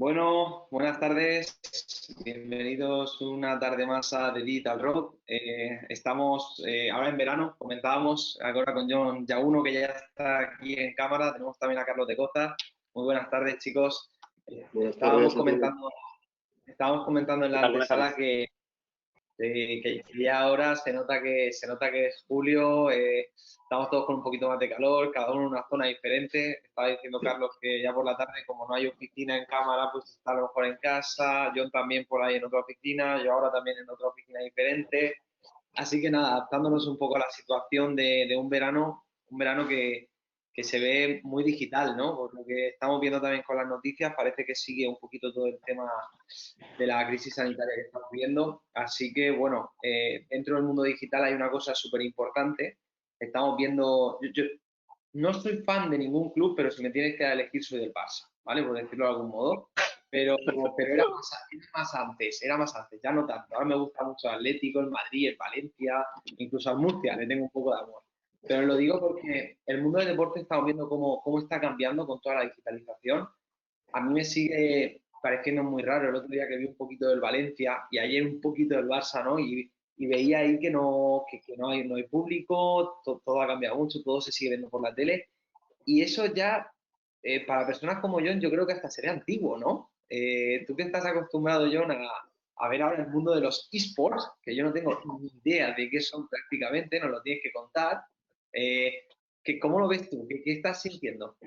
Bueno, buenas tardes, bienvenidos una tarde más a The Digital Road. Estamos ahora en verano, comentábamos ahora con John Yaguno, que ya está aquí en cámara, tenemos también a Carlos de Costa. Muy buenas tardes, chicos. Buenas Estábamos tardes a todos. comentando en ¿Qué la tal? Buenas antesala tardes. que ya ahora se nota que es julio, estamos todos con un poquito más de calor, cada uno en una zona diferente. Estaba diciendo Carlos que ya por la tarde, como no hay oficina en cámara, pues está a lo mejor en casa, John también por ahí en otra oficina, yo ahora también en otra oficina diferente. Así que nada, adaptándonos un poco a la situación de un verano que se ve muy digital, ¿no? Por lo que estamos viendo también con las noticias, parece que sigue un poquito todo el tema de la crisis sanitaria que estamos viendo. Así que, bueno, dentro del mundo digital hay una cosa súper importante. Estamos viendo, yo no soy fan de ningún club, pero si me tienes que elegir soy del Barça, ¿vale? Por decirlo de algún modo. Pero era más antes, ya no tanto. Ahora me gusta mucho el Atlético, el Madrid, el Valencia, incluso al Murcia, le tengo un poco de amor. Pero lo digo porque el mundo del deporte estamos viendo cómo está cambiando con toda la digitalización. A mí me sigue pareciendo muy raro el otro día que vi un poquito del Valencia y ayer un poquito del Barça, ¿no? Y veía ahí que no hay público, todo ha cambiado mucho, todo se sigue viendo por la tele. Y eso ya, para personas como John, yo creo que hasta sería antiguo, ¿no? Tú que estás acostumbrado, John, a ver ahora el mundo de los esports, que yo no tengo ni idea de qué son prácticamente, nos lo tienes que contar. Eh, ¿Cómo lo ves tú? ¿Qué estás sintiendo?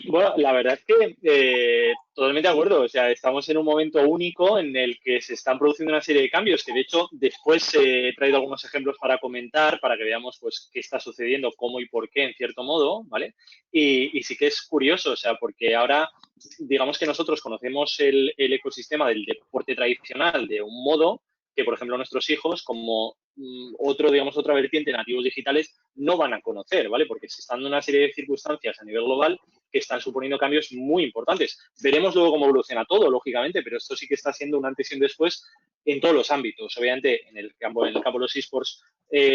Bueno, la verdad es que totalmente de acuerdo. O sea, estamos en un momento único en el que se están produciendo una serie de cambios que, de hecho, después he traído algunos ejemplos para comentar, para que veamos pues qué está sucediendo, cómo y por qué, en cierto modo, ¿vale? Y sí que es curioso, o sea, porque ahora, digamos que nosotros conocemos el ecosistema del deporte tradicional de un modo que, por ejemplo, nuestros hijos, como digamos, otra vertiente de nativos digitales, no van a conocer, ¿vale? Porque se están dando una serie de circunstancias a nivel global que están suponiendo cambios muy importantes. Veremos luego cómo evoluciona todo, lógicamente, pero esto sí que está siendo un antes y un después en todos los ámbitos. Obviamente, en el campo de los esports,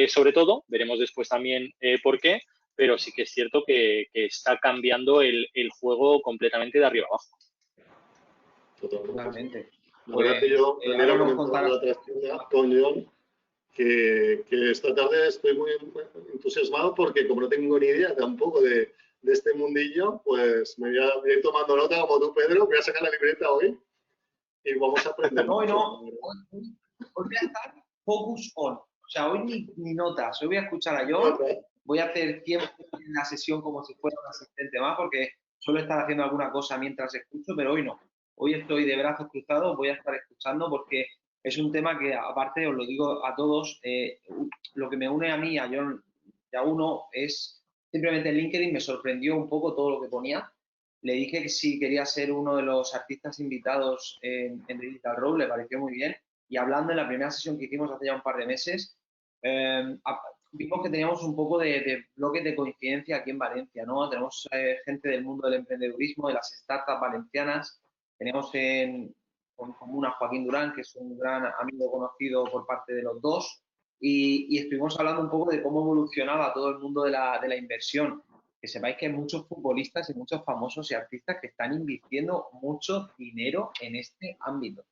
sobre todo, veremos después también por qué, pero sí que es cierto que está cambiando el juego completamente de arriba abajo. Totalmente. Totalmente. La verdad que Pues yo también ahora lo nos comentaba en contarás. la tertulia con John, que esta tarde estoy muy entusiasmado porque como no tengo ni idea tampoco de este mundillo, pues voy a ir tomando nota como tú, Pedro. Voy a sacar la libreta hoy y vamos a aprender Hoy mucho, no, la verdad. hoy voy a estar focus on. O sea, hoy ni notas. Hoy voy a escuchar a John, ¿Verdad? voy a hacer tiempo en la sesión como si fuera un asistente más, porque suelo estar haciendo alguna cosa mientras escucho, pero hoy no. Hoy estoy de brazos cruzados, voy a estar escuchando porque es un tema que, aparte, os lo digo a todos, lo que me une a mí, a John y a uno, es simplemente en LinkedIn me sorprendió un poco todo lo que ponía. Le dije que si quería ser uno de los artistas invitados en Digital Road, le pareció muy bien. Y hablando en la primera sesión que hicimos hace ya un par de meses, eh, vimos que teníamos un poco de bloques de coincidencia aquí en Valencia, ¿no? Tenemos gente del mundo del emprendedurismo, de las startups valencianas. Tenemos en común a Joaquín Durán, que es un gran amigo conocido por parte de los dos. Y estuvimos hablando un poco de cómo evolucionaba todo el mundo de la inversión. Que sepáis que hay muchos futbolistas y muchos famosos y artistas que están invirtiendo mucho dinero en este ámbito.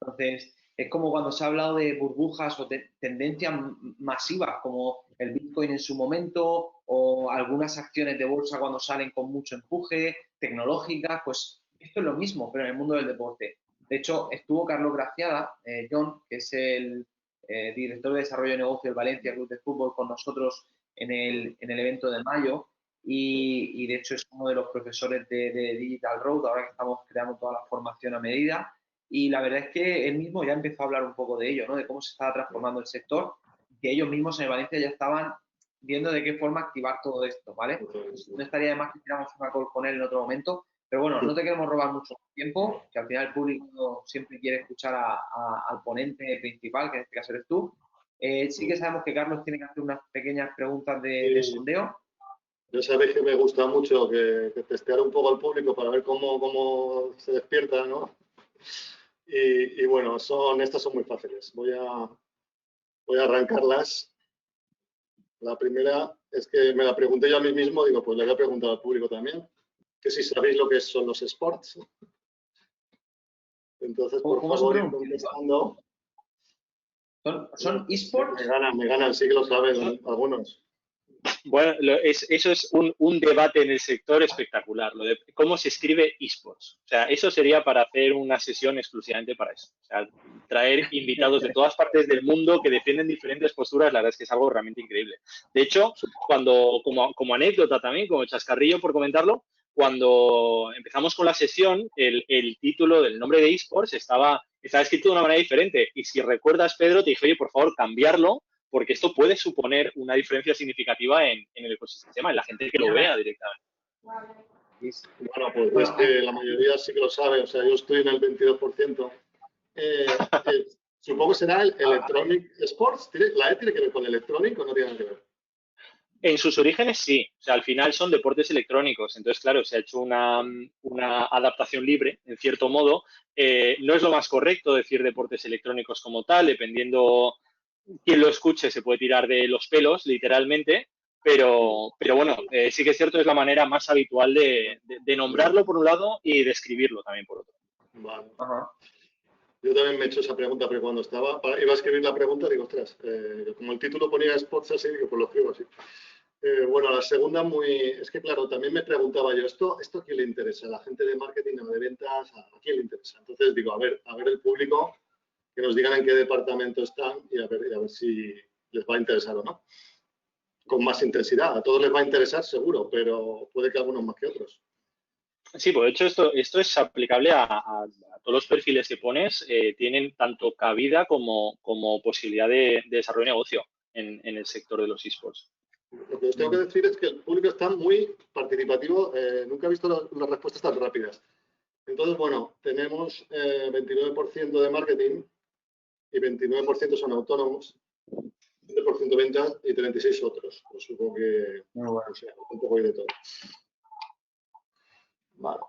Entonces, es como cuando se ha hablado de burbujas o tendencias masivas, como el Bitcoin en su momento, o algunas acciones de bolsa cuando salen con mucho empuje, tecnológicas, pues esto es lo mismo, pero en el mundo del deporte. De hecho, estuvo Carlos Graciada, John, que es el director de desarrollo de negocio del Valencia Club de Fútbol, con nosotros en el evento de mayo, y de hecho es uno de los profesores de Digital Road, ahora que estamos creando toda la formación a medida. Y la verdad es que él mismo ya empezó a hablar un poco de ello, ¿no? De cómo se estaba transformando el sector, que ellos mismos en Valencia ya estaban viendo de qué forma activar todo esto, ¿vale? Pues no estaría de más que tiramos una call con él en otro momento, pero bueno, no te queremos robar mucho tiempo, que al final el público siempre quiere escuchar al ponente principal, que en este caso eres tú. Sí que sabemos que Carlos tiene que hacer unas pequeñas preguntas de Y sondeo. ya sabéis que me gusta mucho que testear un poco al público para ver cómo se despierta, ¿no? Y bueno, estas son muy fáciles. Voy a arrancarlas. La primera es que me la pregunté yo a mí mismo, digo, pues le voy a preguntar al público también, que si sabéis lo que son los sports. Entonces, por ¿Cómo se favor, ir pronuncia? contestando. ¿Son esports? Me ganan, sí que lo saben algunos. Bueno, eso es un debate en el sector espectacular, lo de cómo se escribe esports. O sea, eso sería para hacer una sesión exclusivamente para eso. O sea, traer invitados de todas partes del mundo que defienden diferentes posturas, la verdad es que es algo realmente increíble. De hecho, como anécdota también, como chascarrillo por comentarlo, cuando empezamos con la sesión, el título del nombre de esports estaba escrito de una manera diferente. Y si recuerdas, Pedro, te dije, oye, por favor, cambiarlo, porque esto puede suponer una diferencia significativa en el ecosistema, en la gente que lo vea directamente. Bueno, pues es que la mayoría sí que lo sabe, o sea, yo estoy en el 22%. Supongo que será el Electronic Sports. ¿La E tiene que ver con Electronic o no tiene nada que ver? En sus orígenes sí, o sea, al final son deportes electrónicos, entonces claro, se ha hecho una adaptación libre, en cierto modo. No es lo más correcto decir deportes electrónicos como tal, dependiendo quien lo escuche se puede tirar de los pelos, literalmente, pero bueno, sí que es cierto, es la manera más habitual de nombrarlo por un lado y de escribirlo también por otro. Vale. Ajá. Yo también me he hecho esa pregunta, pero cuando iba a escribir la pregunta, digo, ostras, como el título ponía Sports así, digo, pues lo escribo así. Bueno, la segunda es que claro, también me preguntaba yo, ¿esto a quién le interesa? ¿A la gente de marketing o de ventas? ¿A quién le interesa? Entonces digo, a ver el público, que nos digan en qué departamento están y a ver si les va a interesar o no. Con más intensidad. A todos les va a interesar seguro, pero puede que algunos más que otros. Sí, pues de hecho esto es aplicable a todos los perfiles que pones, tienen tanto cabida como posibilidad de desarrollo de negocio en el sector de los esports. Lo que os tengo que decir es que el público está muy participativo. Nunca he visto las respuestas tan rápidas. Entonces, bueno, tenemos 29% de marketing y 29% son autónomos, 20% ventas y 36% otros. Pues supongo que un poco de todo. Vale.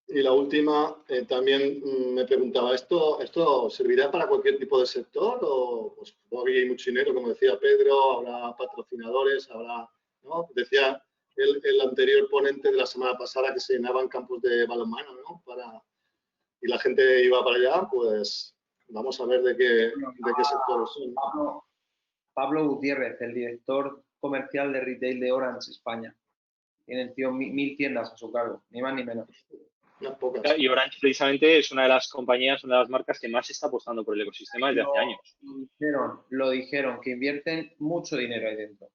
Y la última, también me preguntaba, ¿esto servirá para cualquier tipo de sector? O pues hay mucho dinero, como decía Pedro, habrá patrocinadores, habrá, ¿no? Decía el anterior ponente de la semana pasada que se llenaban campos de balonmano, ¿no? Y la gente iba para allá, pues vamos a ver de qué sectores son. Pablo Gutiérrez, el director comercial de retail de Orange España. Tiene el tío 1000 tiendas a su cargo, ni más ni menos. Unas pocas. Y Orange precisamente es una de las compañías, una de las marcas que más está apostando por el ecosistema desde hace años. Lo dijeron, que invierten mucho dinero ahí dentro.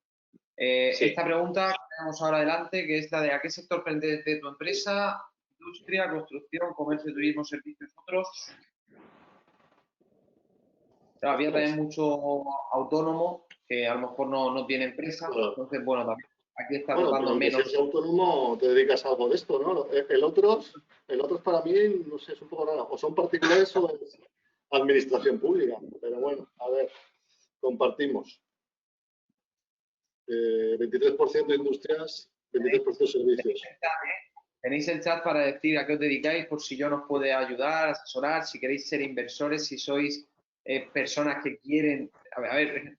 Sí. Esta pregunta que tenemos ahora adelante, que es la de ¿a qué sector pertenece tu empresa? Industria, construcción, comercio, turismo, servicios, otros. Claro, había también mucho autónomo que a lo mejor no tiene empresa. Claro. Entonces, bueno, también aquí está tocando menos. Si eres autónomo, te dedicas a algo de esto, ¿no? El otro para mí, no sé, es un poco raro. O son particulares o es administración pública. Pero bueno, a ver, compartimos. 23% industrias, 23% servicios. Tenéis el chat para decir a qué os dedicáis, por si yo nos puede ayudar, asesorar, si queréis ser inversores, si sois personas que quieren... A ver,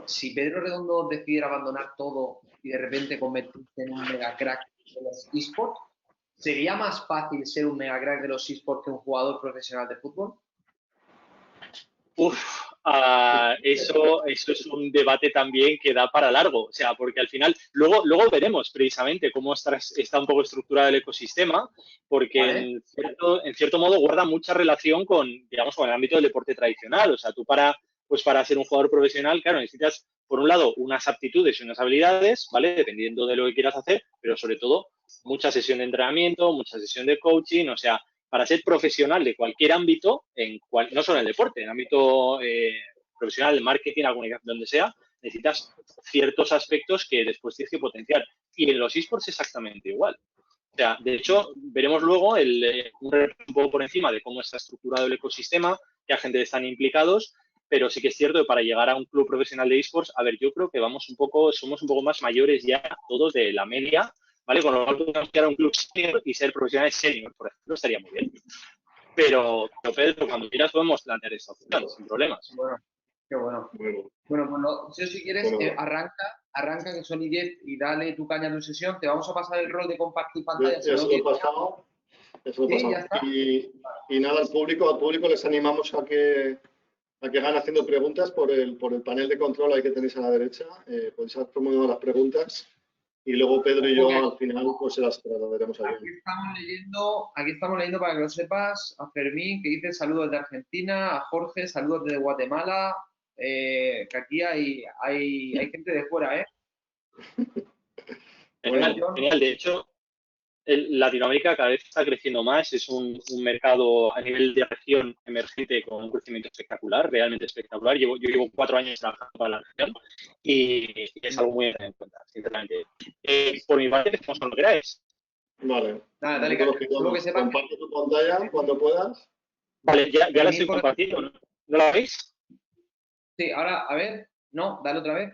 si Pedro Redondo decidiera abandonar todo y de repente convertirse en un mega crack de los esports, ¿sería más fácil ser un mega crack de los esports que un jugador profesional de fútbol? Eso es un debate también que da para largo, o sea, porque al final, luego veremos precisamente cómo está un poco estructurado el ecosistema, porque ¿vale? en cierto modo guarda mucha relación con, digamos, con el ámbito del deporte tradicional, o sea, tú para ser un jugador profesional, claro, necesitas, por un lado, unas aptitudes y unas habilidades, ¿vale? Dependiendo de lo que quieras hacer, pero sobre todo, mucha sesión de entrenamiento, mucha sesión de coaching, o sea, para ser profesional de cualquier ámbito, no solo en el deporte, en el ámbito profesional, de marketing, comunicación, donde sea, necesitas ciertos aspectos que después tienes que potenciar. Y en los esports exactamente igual. O sea, de hecho, veremos luego un poco por encima de cómo está estructurado el ecosistema, qué agentes están implicados, pero sí que es cierto que para llegar a un club profesional de esports, a ver, yo creo que somos un poco más mayores ya todos de la media, ¿vale? Con lo cual podemos llegar a un club senior y ser profesionales senior, por ejemplo, estaría muy bien. Pero Pedro, cuando quieras podemos plantear esta opción, sin problemas. Bueno, qué bueno. Bueno, si quieres, arranca que son 10 y dale tu caña a tu sesión. Te vamos a pasar el rol de compartir pantalla. Ya se lo he pasado. Eso Sí, pasa. ya está. Y nada, al público les animamos a que hagan haciendo preguntas por el panel de control ahí que tenéis a la derecha. Podéis hacer promoviendo las preguntas y luego Pedro y yo al final pues se las trasladaremos allí. Aquí estamos leyendo para que lo sepas, a Fermín, que dice saludos de Argentina, a Jorge, saludos de Guatemala, que aquí hay gente de fuera, ¿eh? Genial, genial. De hecho, Latinoamérica cada vez está creciendo más, es un mercado a nivel de región emergente con un crecimiento espectacular, realmente espectacular. Yo llevo 4 años trabajando para la región y es algo muy a tener en cuenta, sinceramente. Por mi parte, empezamos con lo que queráis. Vale. Nada, dale, solo que sepas. Comparte tu pantalla cuando puedas. Vale, ya la estoy compartiendo, ¿no? ¿No la veis? Sí, ahora, a ver, no, dale otra vez.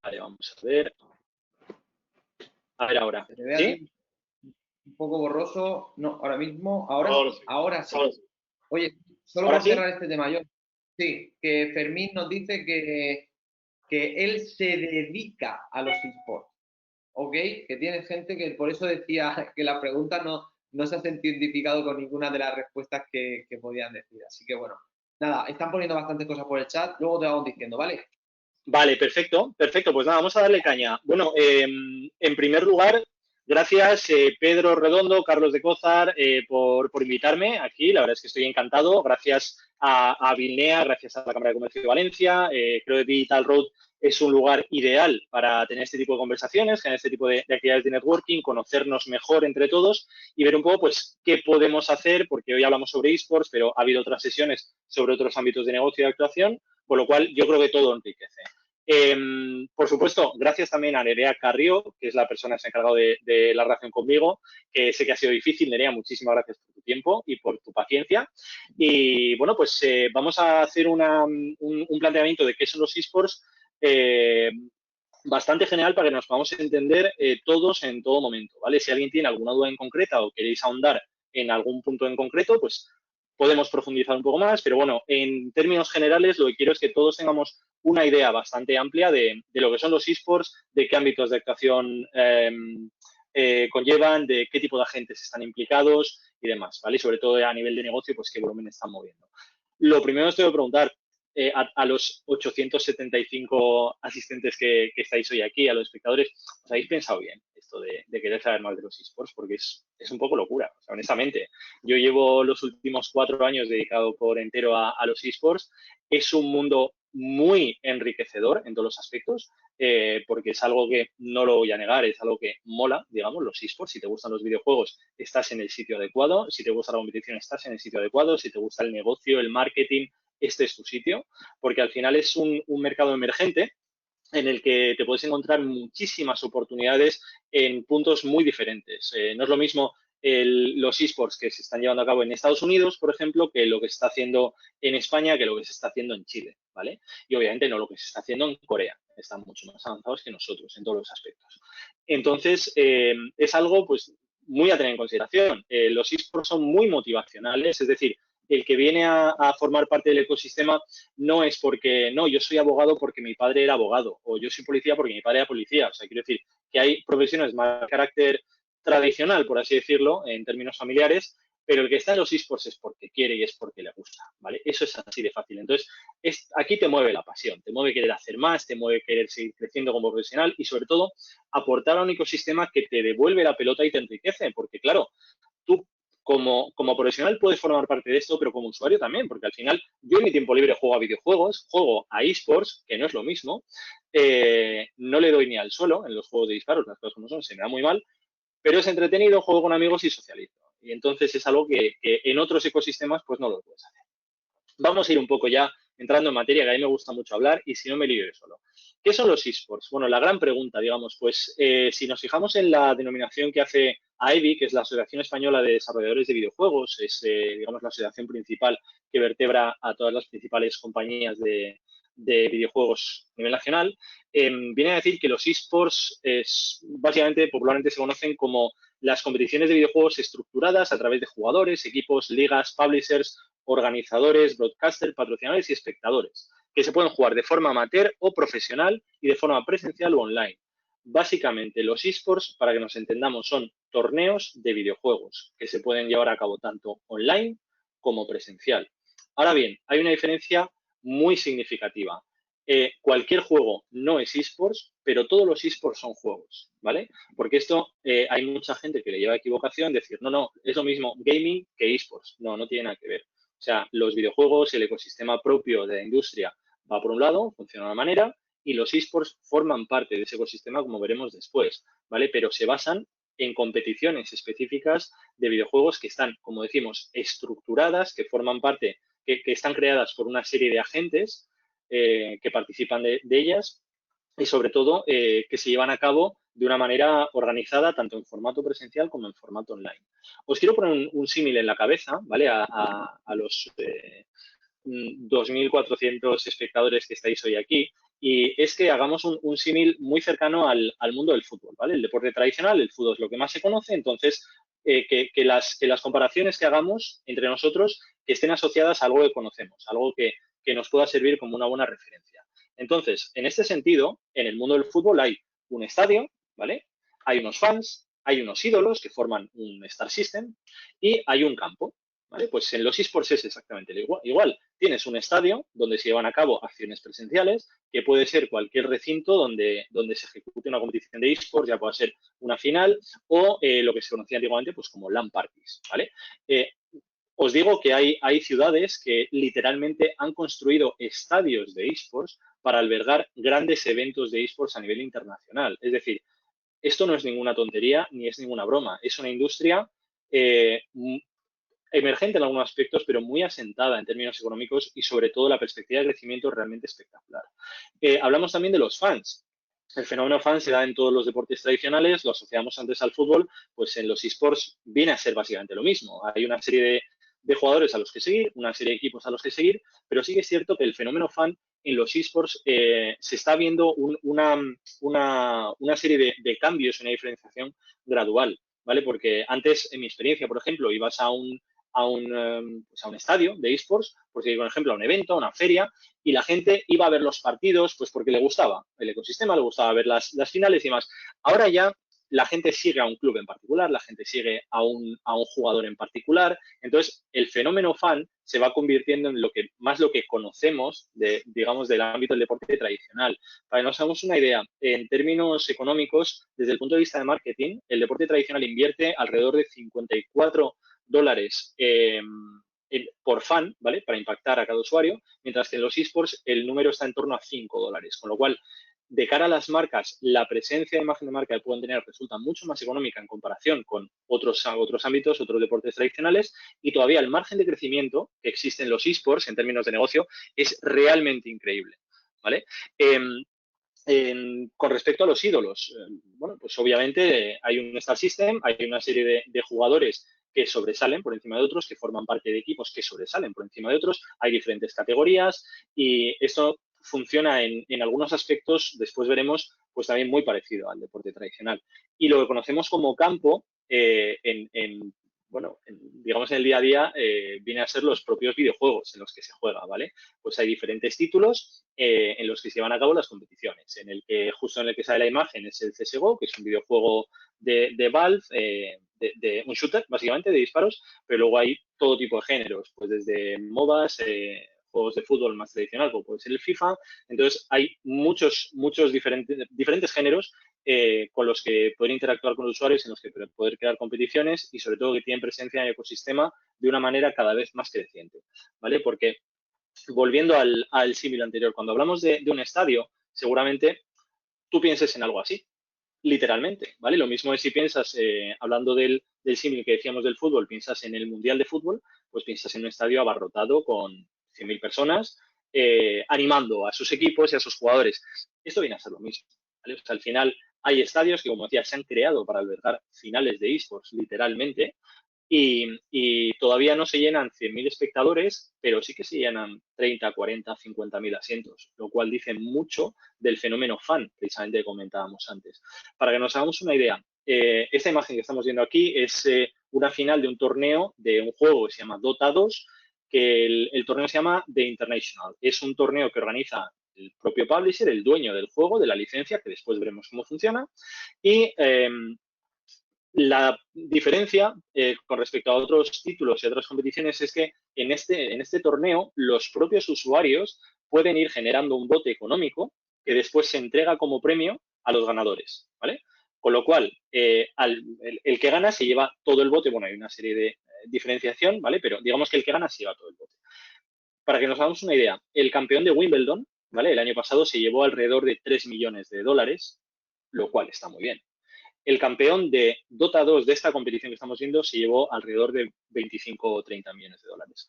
Vale, vamos a ver. A ver ahora. Se te ve ¿Sí? aquí un poco borroso. No, ahora mismo, ahora sí. Oye, solo ¿Ahora por sí? cerrar este tema, yo. Sí, que Fermín nos dice que él se dedica a los esports, ¿ok? Que tiene gente que por eso decía que la pregunta no se ha sentido identificado con ninguna de las respuestas que podían decir. Así que bueno, nada, están poniendo bastantes cosas por el chat, luego te vamos diciendo, ¿vale? Vale, perfecto, perfecto. Pues nada, vamos a darle caña. Bueno, en primer lugar, gracias Pedro Redondo, Carlos de Cózar, por invitarme aquí. La verdad es que estoy encantado. Gracias a Vilnea, gracias a la Cámara de Comercio de Valencia. Creo que Digital Road es un lugar ideal para tener este tipo de conversaciones, tener este tipo de actividades de networking, conocernos mejor entre todos y ver un poco pues qué podemos hacer, porque hoy hablamos sobre esports, pero ha habido otras sesiones sobre otros ámbitos de negocio y de actuación, con lo cual yo creo que todo enriquece. Por supuesto, gracias también a Nerea Carrió, que es la persona que se ha encargado de la relación conmigo, que sé que ha sido difícil. Nerea, muchísimas gracias por tu tiempo y por tu paciencia. Y bueno, pues vamos a hacer un planteamiento de qué son los esports bastante general para que nos podamos entender todos en todo momento, ¿vale? Si alguien tiene alguna duda en concreta o queréis ahondar en algún punto en concreto, pues podemos profundizar un poco más, pero bueno, en términos generales lo que quiero es que todos tengamos una idea bastante amplia de lo que son los esports, de qué ámbitos de actuación conllevan, de qué tipo de agentes están implicados y demás, ¿vale? Y sobre todo a nivel de negocio, pues qué volumen están moviendo. Lo primero os tengo que preguntar a los 875 asistentes que estáis hoy aquí, a los espectadores, ¿os habéis pensado bien esto de querer saber más de los esports? Porque es un poco locura, o sea, honestamente. Yo llevo los últimos 4 años dedicado por entero a los esports. Es un mundo muy enriquecedor en todos los aspectos, porque es algo que no lo voy a negar, es algo que mola, digamos, los esports. Si te gustan los videojuegos, estás en el sitio adecuado. Si te gusta la competición, estás en el sitio adecuado. Si te gusta el negocio, el marketing, este es tu sitio, porque al final es un mercado emergente en el que te puedes encontrar muchísimas oportunidades en puntos muy diferentes. No es lo mismo los esports que se están llevando a cabo en Estados Unidos, por ejemplo, que lo que se está haciendo en España, que lo que se está haciendo en Chile, ¿vale? Y obviamente no lo que se está haciendo en Corea. Están mucho más avanzados que nosotros en todos los aspectos. Entonces, es algo pues muy a tener en consideración. Los esports son muy motivacionales, es decir, el que viene a formar parte del ecosistema no es porque, no, yo soy abogado porque mi padre era abogado, o yo soy policía porque mi padre era policía. O sea, quiero decir que hay profesiones más de carácter tradicional, por así decirlo, en términos familiares, pero el que está en los esports es porque quiere y es porque le gusta, ¿vale? Eso es así de fácil. Entonces, aquí te mueve la pasión, te mueve querer hacer más, te mueve querer seguir creciendo como profesional y, sobre todo, aportar a un ecosistema que te devuelve la pelota y te enriquece, porque, claro, tú como profesional puedes formar parte de esto, pero como usuario también, porque al final yo en mi tiempo libre juego a videojuegos, juego a esports, que no es lo mismo, no le doy ni al suelo en los juegos de disparos, las cosas como son, se me da muy mal, pero es entretenido, juego con amigos y socializo. Y entonces es algo que en otros ecosistemas pues no lo puedes hacer. Vamos a ir un poco ya entrando en materia, que a mí me gusta mucho hablar y si no me lío yo solo. ¿Qué son los esports? Bueno, la gran pregunta, digamos, pues si nos fijamos en la denominación que hace AEBI, que es la Asociación Española de Desarrolladores de Videojuegos, es, digamos, la asociación principal que vertebra a todas las principales compañías de videojuegos a nivel nacional, viene a decir que los esports básicamente, popularmente se conocen como las competiciones de videojuegos estructuradas a través de jugadores, equipos, ligas, publishers, organizadores, broadcasters, patrocinadores y espectadores, que se pueden jugar de forma amateur o profesional y de forma presencial o online. Básicamente, los eSports, para que nos entendamos, son torneos de videojuegos que se pueden llevar a cabo tanto online como presencial. Ahora bien, hay una diferencia muy significativa. Cualquier juego no es eSports, pero todos los eSports son juegos, ¿vale? Porque esto hay mucha gente que le lleva a equivocación decir, no, es lo mismo gaming que eSports. No, no tiene nada que ver. O sea, los videojuegos, el ecosistema propio de la industria va por un lado, funciona de una manera, y los eSports forman parte de ese ecosistema, como veremos después, ¿vale? Pero se basan en competiciones específicas de videojuegos que están, como decimos, estructuradas, que forman parte, que están creadas por una serie de agentes que participan de ellas y sobre todo que se llevan a cabo de una manera organizada tanto en formato presencial como en formato online. Os quiero poner un símil en la cabeza, ¿vale? A los 2.400 espectadores que estáis hoy aquí, y es que hagamos un símil muy cercano al mundo del fútbol, ¿vale? El deporte tradicional, el fútbol es lo que más se conoce, entonces que las comparaciones que hagamos entre nosotros que estén asociadas a algo que conocemos, algo que nos pueda servir como una buena referencia. Entonces, en este sentido, en el mundo del fútbol hay un estadio, ¿vale? Hay unos fans, hay unos ídolos que forman un Star System y hay un campo, ¿vale? Pues en los eSports es exactamente igual. Tienes un estadio donde se llevan a cabo acciones presenciales, que puede ser cualquier recinto donde se ejecute una competición de eSports, ya pueda ser una final o lo que se conocía antiguamente pues como LAN parties, ¿vale? Os digo que hay ciudades que literalmente han construido estadios de eSports para albergar grandes eventos de eSports a nivel internacional. Es decir, esto no es ninguna tontería ni es ninguna broma. Es una industria emergente en algunos aspectos, pero muy asentada en términos económicos y sobre todo la perspectiva de crecimiento realmente espectacular. Hablamos también de los fans. El fenómeno fan se da en todos los deportes tradicionales, lo asociamos antes al fútbol, pues en los eSports viene a ser básicamente lo mismo. Hay una serie de jugadores a los que seguir, una serie de equipos a los que seguir, pero sí que es cierto que el fenómeno fan en los eSports se está viendo una serie de cambios, una diferenciación gradual, ¿vale? Porque antes, en mi experiencia, por ejemplo, ibas a un estadio de eSports, porque, por ejemplo, a un evento, a una feria, y la gente iba a ver los partidos pues porque le gustaba el ecosistema, le gustaba ver las finales y demás. Ahora ya la gente sigue a un club en particular, la gente sigue a un jugador en particular, entonces el fenómeno fan se va convirtiendo en lo que conocemos digamos, del ámbito del deporte tradicional. Para que nos hagamos una idea, en términos económicos, desde el punto de vista de marketing, el deporte tradicional invierte alrededor de $54 por fan, ¿vale? Para impactar a cada usuario, mientras que en los eSports el número está en torno a $5, con lo cual, de cara a las marcas, la presencia de imagen de marca que pueden tener resulta mucho más económica en comparación con otros ámbitos, otros deportes tradicionales, y todavía el margen de crecimiento que existe en los eSports en términos de negocio es realmente increíble, ¿vale? Con respecto a los ídolos, bueno, pues obviamente hay un Star System, hay una serie de jugadores que sobresalen por encima de otros, que forman parte de equipos que sobresalen por encima de otros, hay diferentes categorías y esto funciona en algunos aspectos, después veremos, pues también muy parecido al deporte tradicional. Y lo que conocemos como campo, digamos en el día a día, viene a ser los propios videojuegos en los que se juega, ¿vale? Pues hay diferentes títulos en los que se llevan a cabo las competiciones. Justo en el que sale la imagen es el CSGO, que es un videojuego de Valve, de un shooter, básicamente, de disparos, pero luego hay todo tipo de géneros, pues desde MOBAs, juegos de fútbol más tradicional, como puede ser el FIFA. Entonces, hay muchos diferentes géneros con los que poder interactuar con los usuarios, en los que poder crear competiciones y, sobre todo, que tienen presencia en el ecosistema de una manera cada vez más creciente, ¿vale? Porque, volviendo al símil anterior, cuando hablamos de un estadio, seguramente tú pienses en algo así, literalmente, ¿vale? Lo mismo es si piensas, hablando del símil que decíamos del fútbol, piensas en el Mundial de Fútbol, pues piensas en un estadio abarrotado con 100.000 personas animando a sus equipos y a sus jugadores. Esto viene a ser lo mismo, ¿vale? O sea, al final hay estadios que, como decía, se han creado para albergar finales de eSports, literalmente, y todavía no se llenan 100.000 espectadores, pero sí que se llenan 30, 40, 50.000 asientos, lo cual dice mucho del fenómeno fan, precisamente que comentábamos antes. Para que nos hagamos una idea, esta imagen que estamos viendo aquí es una final de un torneo de un juego que se llama Dota 2, que el torneo se llama The International. Es un torneo que organiza el propio publisher, el dueño del juego, de la licencia, que después veremos cómo funciona, y la diferencia con respecto a otros títulos y otras competiciones es que en este torneo los propios usuarios pueden ir generando un bote económico que después se entrega como premio a los ganadores, ¿vale? Con lo cual, el que gana se lleva todo el bote. Bueno, hay una serie de diferenciación, ¿vale? Pero digamos que el que gana se lleva todo el bote. Para que nos hagamos una idea, el campeón de Wimbledon, ¿vale? El año pasado se llevó alrededor de 3 millones de dólares, lo cual está muy bien. El campeón de Dota 2 de esta competición que estamos viendo se llevó alrededor de 25 o 30 millones de dólares.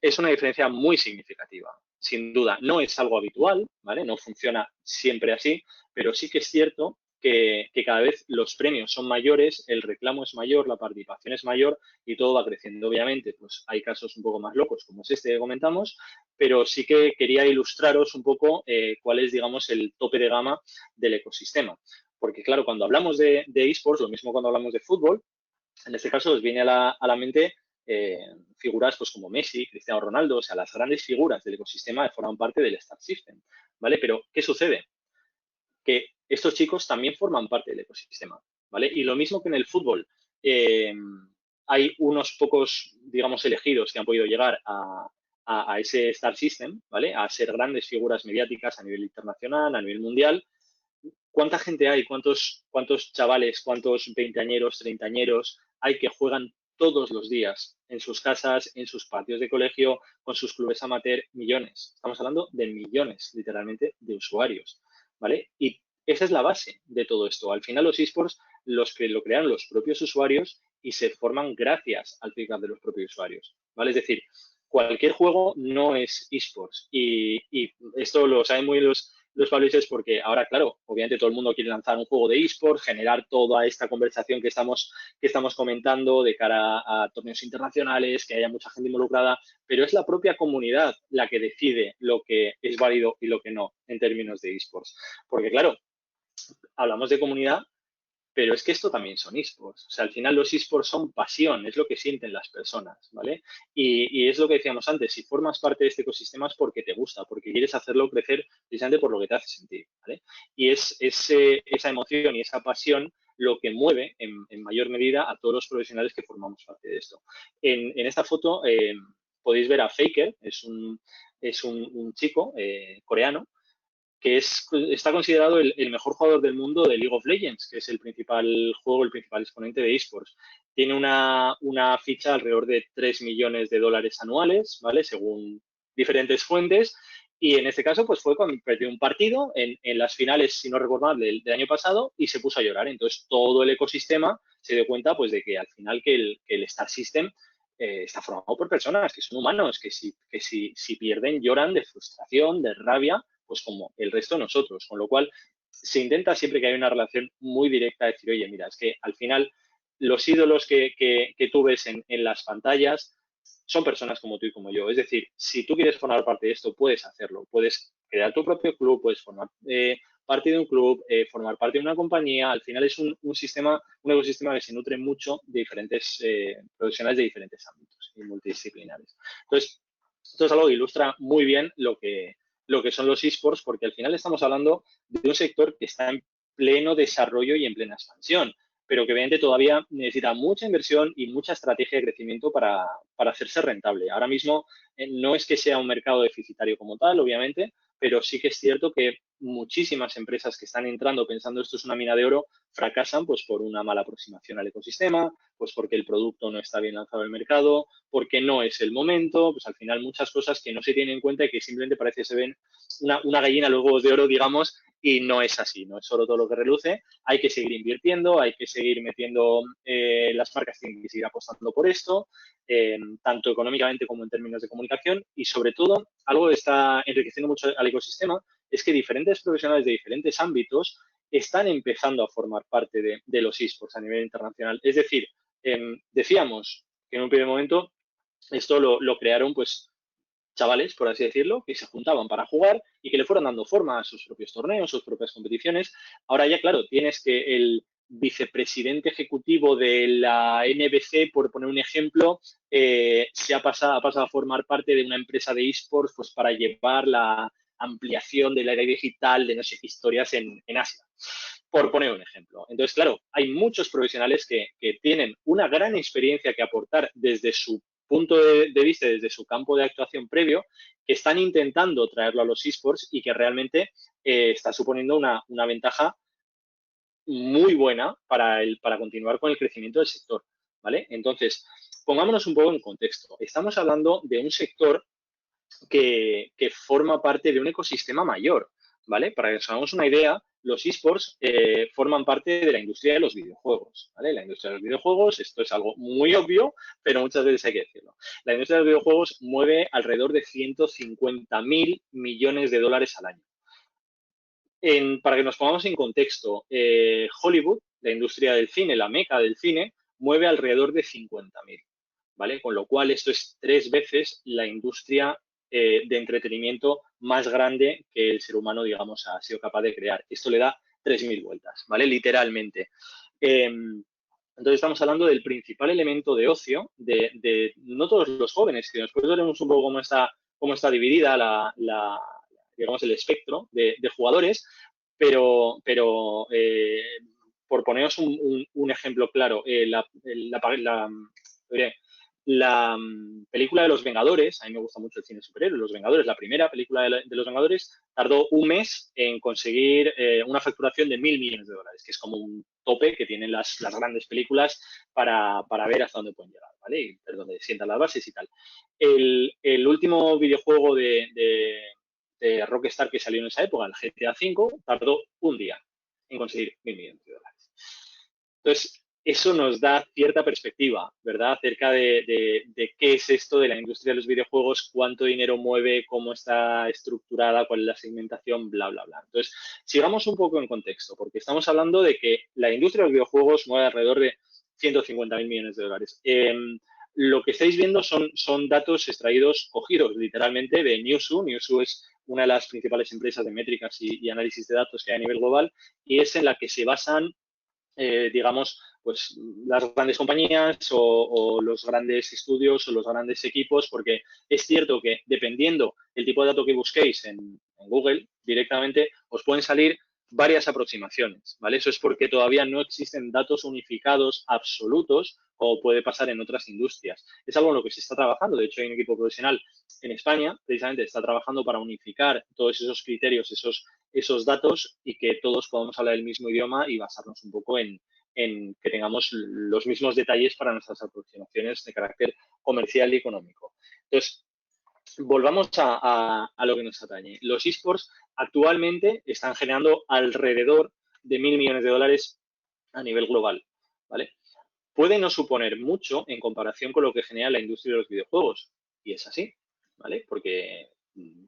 Es una diferencia muy significativa. Sin duda, no es algo habitual, ¿vale? No funciona siempre así, pero sí que es cierto que cada vez los premios son mayores, el reclamo es mayor, la participación es mayor y todo va creciendo. Obviamente, pues hay casos un poco más locos, como es este que comentamos, pero sí que quería ilustraros un poco cuál es, digamos, el tope de gama del ecosistema. Porque, claro, cuando hablamos de esports, lo mismo cuando hablamos de fútbol, en este caso os viene a la mente figuras pues como Messi, Cristiano Ronaldo, o sea, las grandes figuras del ecosistema forman parte del Star System, ¿vale? Pero, ¿qué sucede? Que estos chicos también forman parte del ecosistema, ¿vale? Y lo mismo que en el fútbol, hay unos pocos, digamos, elegidos que han podido llegar a ese Star System, ¿vale? A ser grandes figuras mediáticas a nivel internacional, a nivel mundial. ¿Cuánta gente hay? ¿Cuántos chavales, cuántos veinteañeros, treintañeros hay que juegan todos los días en sus casas, en sus patios de colegio, con sus clubes amateur? Millones. Estamos hablando de millones, literalmente, de usuarios, ¿vale? Y esa es la base de todo esto. Al final los esports los que lo crean los propios usuarios y se forman gracias al feedback de los propios usuarios, ¿vale? Es decir, cualquier juego no es esports y esto lo saben muy los publishers porque ahora, claro, obviamente todo el mundo quiere lanzar un juego de esports, generar toda esta conversación que estamos comentando de cara a torneos internacionales, que haya mucha gente involucrada, pero es la propia comunidad la que decide lo que es válido y lo que no en términos de esports. Porque, claro, hablamos de comunidad, pero es que esto también son esports. O sea, al final los esports son pasión, es lo que sienten las personas, ¿vale? Y es lo que decíamos antes, si formas parte de este ecosistema es porque te gusta, porque quieres hacerlo crecer precisamente por lo que te hace sentir, ¿vale? Y es esa emoción y esa pasión lo que mueve en mayor medida a todos los profesionales que formamos parte de esto. En esta foto podéis ver a Faker, es un chico coreano, que está considerado el mejor jugador del mundo de League of Legends, que es el principal juego, el principal exponente de esports. Tiene una ficha alrededor de 3 millones de dólares anuales, ¿vale? Según diferentes fuentes. Y en este caso, pues perdió un partido en las finales, si no recuerdo mal, del año pasado y se puso a llorar. Entonces, todo el ecosistema se dio cuenta, pues, de que al final que el Star System está formado por personas que son humanos, que si pierden lloran de frustración, de rabia, pues como el resto de nosotros. Con lo cual, se intenta siempre que hay una relación muy directa decir, oye, mira, es que al final los ídolos que tú ves en las pantallas son personas como tú y como yo. Es decir, si tú quieres formar parte de esto, puedes hacerlo. Puedes crear tu propio club, puedes formar parte de un club, formar parte de una compañía. Al final es un ecosistema que se nutre mucho de diferentes profesionales de diferentes ámbitos y multidisciplinares. Entonces, esto es algo que ilustra muy bien lo que son los esports, porque al final estamos hablando de un sector que está en pleno desarrollo y en plena expansión, pero que obviamente todavía necesita mucha inversión y mucha estrategia de crecimiento para hacerse rentable. Ahora mismo no es que sea un mercado deficitario como tal, obviamente, pero sí que es cierto que muchísimas empresas que están entrando pensando esto es una mina de oro fracasan pues por una mala aproximación al ecosistema, pues porque el producto no está bien lanzado al mercado, porque no es el momento, pues al final muchas cosas que no se tienen en cuenta y que simplemente parece que se ven una gallina a los huevos de oro, digamos, y no es así, no es solo todo lo que reluce, hay que seguir invirtiendo, hay que seguir metiendo, las marcas tienen que seguir apostando por esto, tanto económicamente como en términos de comunicación y sobre todo, algo que está enriqueciendo mucho al ecosistema es que diferentes profesionales de diferentes ámbitos están empezando a formar parte de los esports a nivel internacional. Es decir, decíamos que en un primer momento esto lo crearon pues chavales, por así decirlo, que se juntaban para jugar y que le fueron dando forma a sus propios torneos, sus propias competiciones. Ahora ya, claro, tienes que el vicepresidente ejecutivo de la NBC, por poner un ejemplo, ha pasado a formar parte de una empresa de esports pues, para llevar ampliación del área digital, de no sé qué historias en Asia, por poner un ejemplo. Entonces, claro, hay muchos profesionales que tienen una gran experiencia que aportar desde su punto de vista, desde su campo de actuación previo, que están intentando traerlo a los esports y que realmente está suponiendo una ventaja muy buena para continuar con el crecimiento del sector, ¿vale? Entonces, pongámonos un poco en contexto. Estamos hablando de un sector que forma parte de un ecosistema mayor, ¿vale? Para que nos hagamos una idea, los esports forman parte de la industria de los videojuegos, ¿vale? La industria de los videojuegos, esto es algo muy obvio, pero muchas veces hay que decirlo. La industria de los videojuegos mueve alrededor de 150.000 millones de dólares al año. Para que nos pongamos en contexto, Hollywood, la industria del cine, la meca del cine, mueve alrededor de 50.000, ¿vale? Con lo cual esto es 3 veces la industria de entretenimiento más grande que el ser humano, digamos, ha sido capaz de crear. Esto le da 3.000 vueltas, ¿vale? Literalmente. Entonces estamos hablando del principal elemento de ocio de no todos los jóvenes, que después veremos un poco cómo está dividida digamos, el espectro de jugadores, pero por poneros un ejemplo claro, la película de Los Vengadores, a mí me gusta mucho el cine superhéroe, Los Vengadores, la primera película de Los Vengadores, tardó un mes en conseguir una facturación de 1.000 millones de dólares, que es como un tope que tienen las grandes películas para ver hasta dónde pueden llegar, ¿vale? Y donde sientan las bases y tal. El último videojuego de Rockstar que salió en esa época, el GTA V, tardó un día en conseguir 1.000 millones de dólares. Entonces, eso nos da cierta perspectiva, ¿verdad? Acerca de qué es esto de la industria de los videojuegos, cuánto dinero mueve, cómo está estructurada, cuál es la segmentación, bla, bla, bla. Entonces, sigamos un poco en contexto, porque estamos hablando de que la industria de los videojuegos mueve alrededor de 150.000 millones de dólares. Lo que estáis viendo son datos extraídos, cogidos literalmente de Newzoo. Newzoo es una de las principales empresas de métricas y análisis de datos que hay a nivel global y es en la que se basan digamos, pues las grandes compañías o los grandes estudios o los grandes equipos, porque es cierto que dependiendo del tipo de dato que busquéis en Google directamente, os pueden salir varias aproximaciones, ¿vale? Eso es porque todavía no existen datos unificados absolutos como puede pasar en otras industrias. Es algo en lo que se está trabajando. De hecho, hay un equipo profesional en España, precisamente, está trabajando para unificar todos esos criterios, esos datos y que todos podamos hablar el mismo idioma y basarnos un poco en que tengamos los mismos detalles para nuestras aproximaciones de carácter comercial y económico. Entonces, volvamos a lo que nos atañe. Los esports actualmente están generando alrededor de 1.000 millones de dólares a nivel global, ¿vale? Puede no suponer mucho en comparación con lo que genera la industria de los videojuegos, y es así, ¿vale? Porque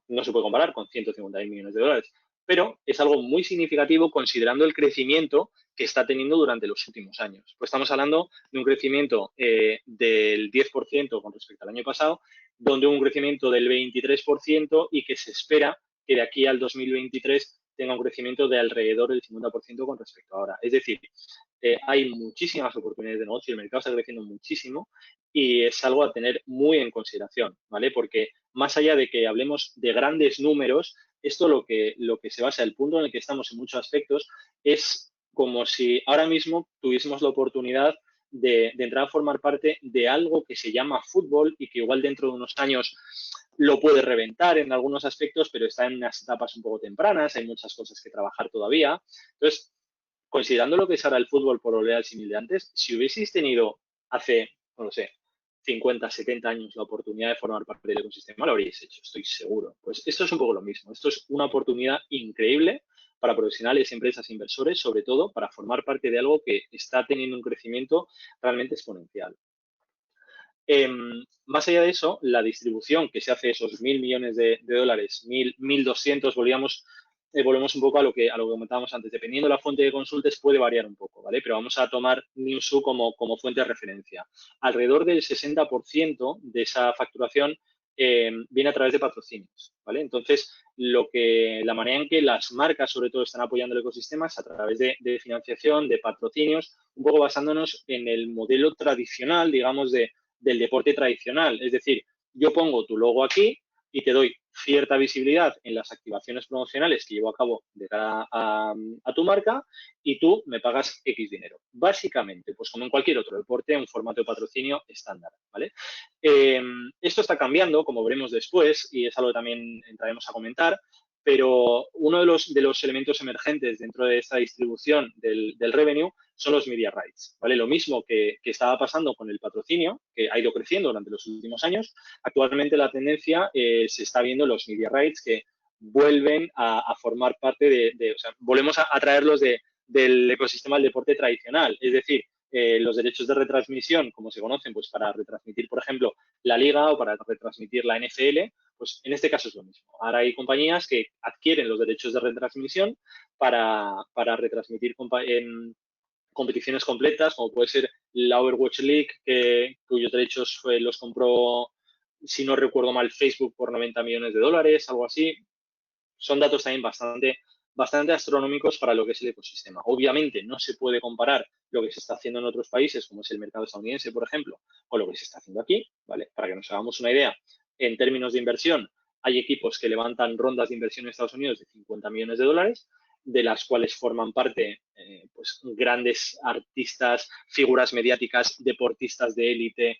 no se puede comparar con 150.000 millones de dólares, pero es algo muy significativo considerando el crecimiento que está teniendo durante los últimos años. Pues estamos hablando de un crecimiento del 10% con respecto al año pasado, donde un crecimiento del 23% y que se espera que de aquí al 2023 tenga un crecimiento de alrededor del 50% con respecto a ahora. Es decir, hay muchísimas oportunidades de negocio, el mercado está creciendo muchísimo y es algo a tener muy en consideración, ¿vale? Porque más allá de que hablemos de grandes números, esto lo que se basa, el punto en el que estamos en muchos aspectos, es como si ahora mismo tuviésemos la oportunidad de entrar a formar parte de algo que se llama fútbol y que igual dentro de unos años lo puede reventar en algunos aspectos, pero está en unas etapas un poco tempranas, hay muchas cosas que trabajar todavía. Entonces, considerando lo que es ahora el fútbol, por volver al símil de antes, si hubieseis tenido hace, no lo sé, 50, 70 años la oportunidad de formar parte del ecosistema, lo habríais hecho, estoy seguro. Pues esto es un poco lo mismo. Esto es una oportunidad increíble para profesionales, empresas, inversores, sobre todo para formar parte de algo que está teniendo un crecimiento realmente exponencial. Más allá de eso, la distribución que se hace de esos 1.000 millones de dólares, 1.200, volvemos un poco a lo que comentábamos antes. Dependiendo de la fuente de consultas puede variar un poco, ¿vale? Pero vamos a tomar Newzoo como fuente de referencia. Alrededor del 60% de esa facturación viene a través de patrocinios, ¿vale? Entonces, la manera en que las marcas, sobre todo, están apoyando el ecosistema es a través de financiación, de patrocinios, un poco basándonos en el modelo tradicional, digamos, del deporte tradicional. Es decir, yo pongo tu logo aquí y te doy cierta visibilidad en las activaciones promocionales que llevo a cabo de cara a tu marca y tú me pagas X dinero. Básicamente, pues como en cualquier otro deporte, un formato de patrocinio estándar, ¿vale? Esto está cambiando, como veremos después, y es algo que también entraremos a comentar, pero uno de los elementos emergentes dentro de esta distribución del revenue son los media rights, ¿vale? Lo mismo que estaba pasando con el patrocinio, que ha ido creciendo durante los últimos años, actualmente la tendencia se está viendo los media rights que vuelven a formar parte o sea, volvemos a traerlos del ecosistema del deporte tradicional, es decir, los derechos de retransmisión, como se conocen, pues para retransmitir, por ejemplo, la Liga o para retransmitir la NFL, pues en este caso es lo mismo. Ahora hay compañías que adquieren los derechos de retransmisión para retransmitir en competiciones completas, como puede ser la Overwatch League, cuyos derechos los compró, si no recuerdo mal, Facebook por 90 millones de dólares, algo así. Son datos también bastante astronómicos para lo que es el ecosistema. Obviamente no se puede comparar lo que se está haciendo en otros países, como es el mercado estadounidense, por ejemplo, con lo que se está haciendo aquí, ¿vale? Para que nos hagamos una idea, en términos de inversión, hay equipos que levantan rondas de inversión en Estados Unidos de 50 millones de dólares, de las cuales forman parte pues grandes artistas, figuras mediáticas, deportistas de élite,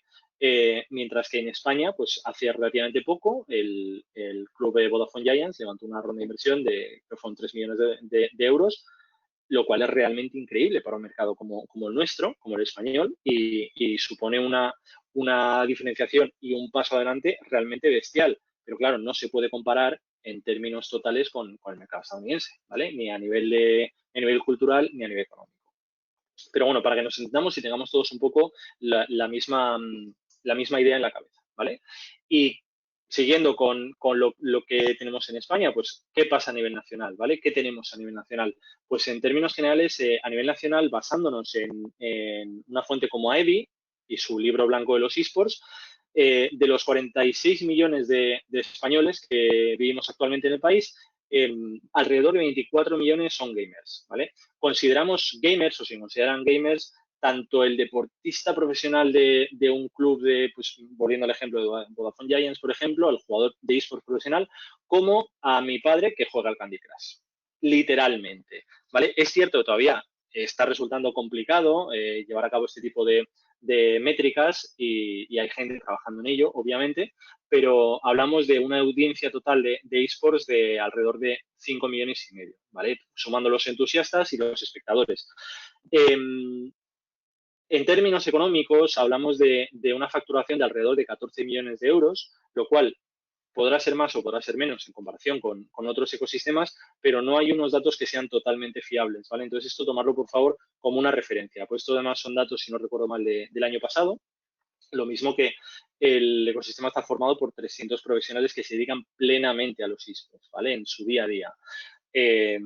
mientras que en España, pues hace relativamente poco, el club de Vodafone Giants levantó una ronda de inversión de, creo que fueron 3 millones de euros, lo cual es realmente increíble para un mercado como el nuestro, como el español, y supone una diferenciación y un paso adelante realmente bestial. Pero claro, no se puede comparar en términos totales con el mercado estadounidense, ¿vale? Ni a nivel cultural ni a nivel económico. Pero bueno, para que nos entendamos y tengamos todos un poco la misma idea en la cabeza, ¿vale? Y siguiendo con lo que tenemos en España, pues, ¿qué pasa a nivel nacional, ¿vale? ¿Qué tenemos a nivel nacional? Pues en términos generales, a nivel nacional, basándonos en una fuente como AEBI y su libro blanco de los esports, de los 46 millones de españoles que vivimos actualmente en el país, alrededor de 24 millones son gamers, ¿vale? Consideramos gamers, o si consideran gamers, tanto el deportista profesional de un club pues volviendo al ejemplo de Vodafone Giants, por ejemplo, al jugador de esports profesional, como a mi padre que juega al Candy Crush, literalmente, ¿vale? Es cierto que todavía está resultando complicado llevar a cabo este tipo de métricas y hay gente trabajando en ello, obviamente, pero hablamos de una audiencia total de esports de alrededor de 5 millones y medio, ¿vale? Sumando los entusiastas y los espectadores. En términos económicos, hablamos de una facturación de alrededor de 14 millones de euros, lo cual podrá ser más o podrá ser menos en comparación con otros ecosistemas, pero no hay unos datos que sean totalmente fiables, ¿vale? Entonces, esto tomarlo, por favor, como una referencia. Pues esto además son datos, si no recuerdo mal, del año pasado. Lo mismo que el ecosistema está formado por 300 profesionales que se dedican plenamente a los esports, ¿vale? En su día a día. En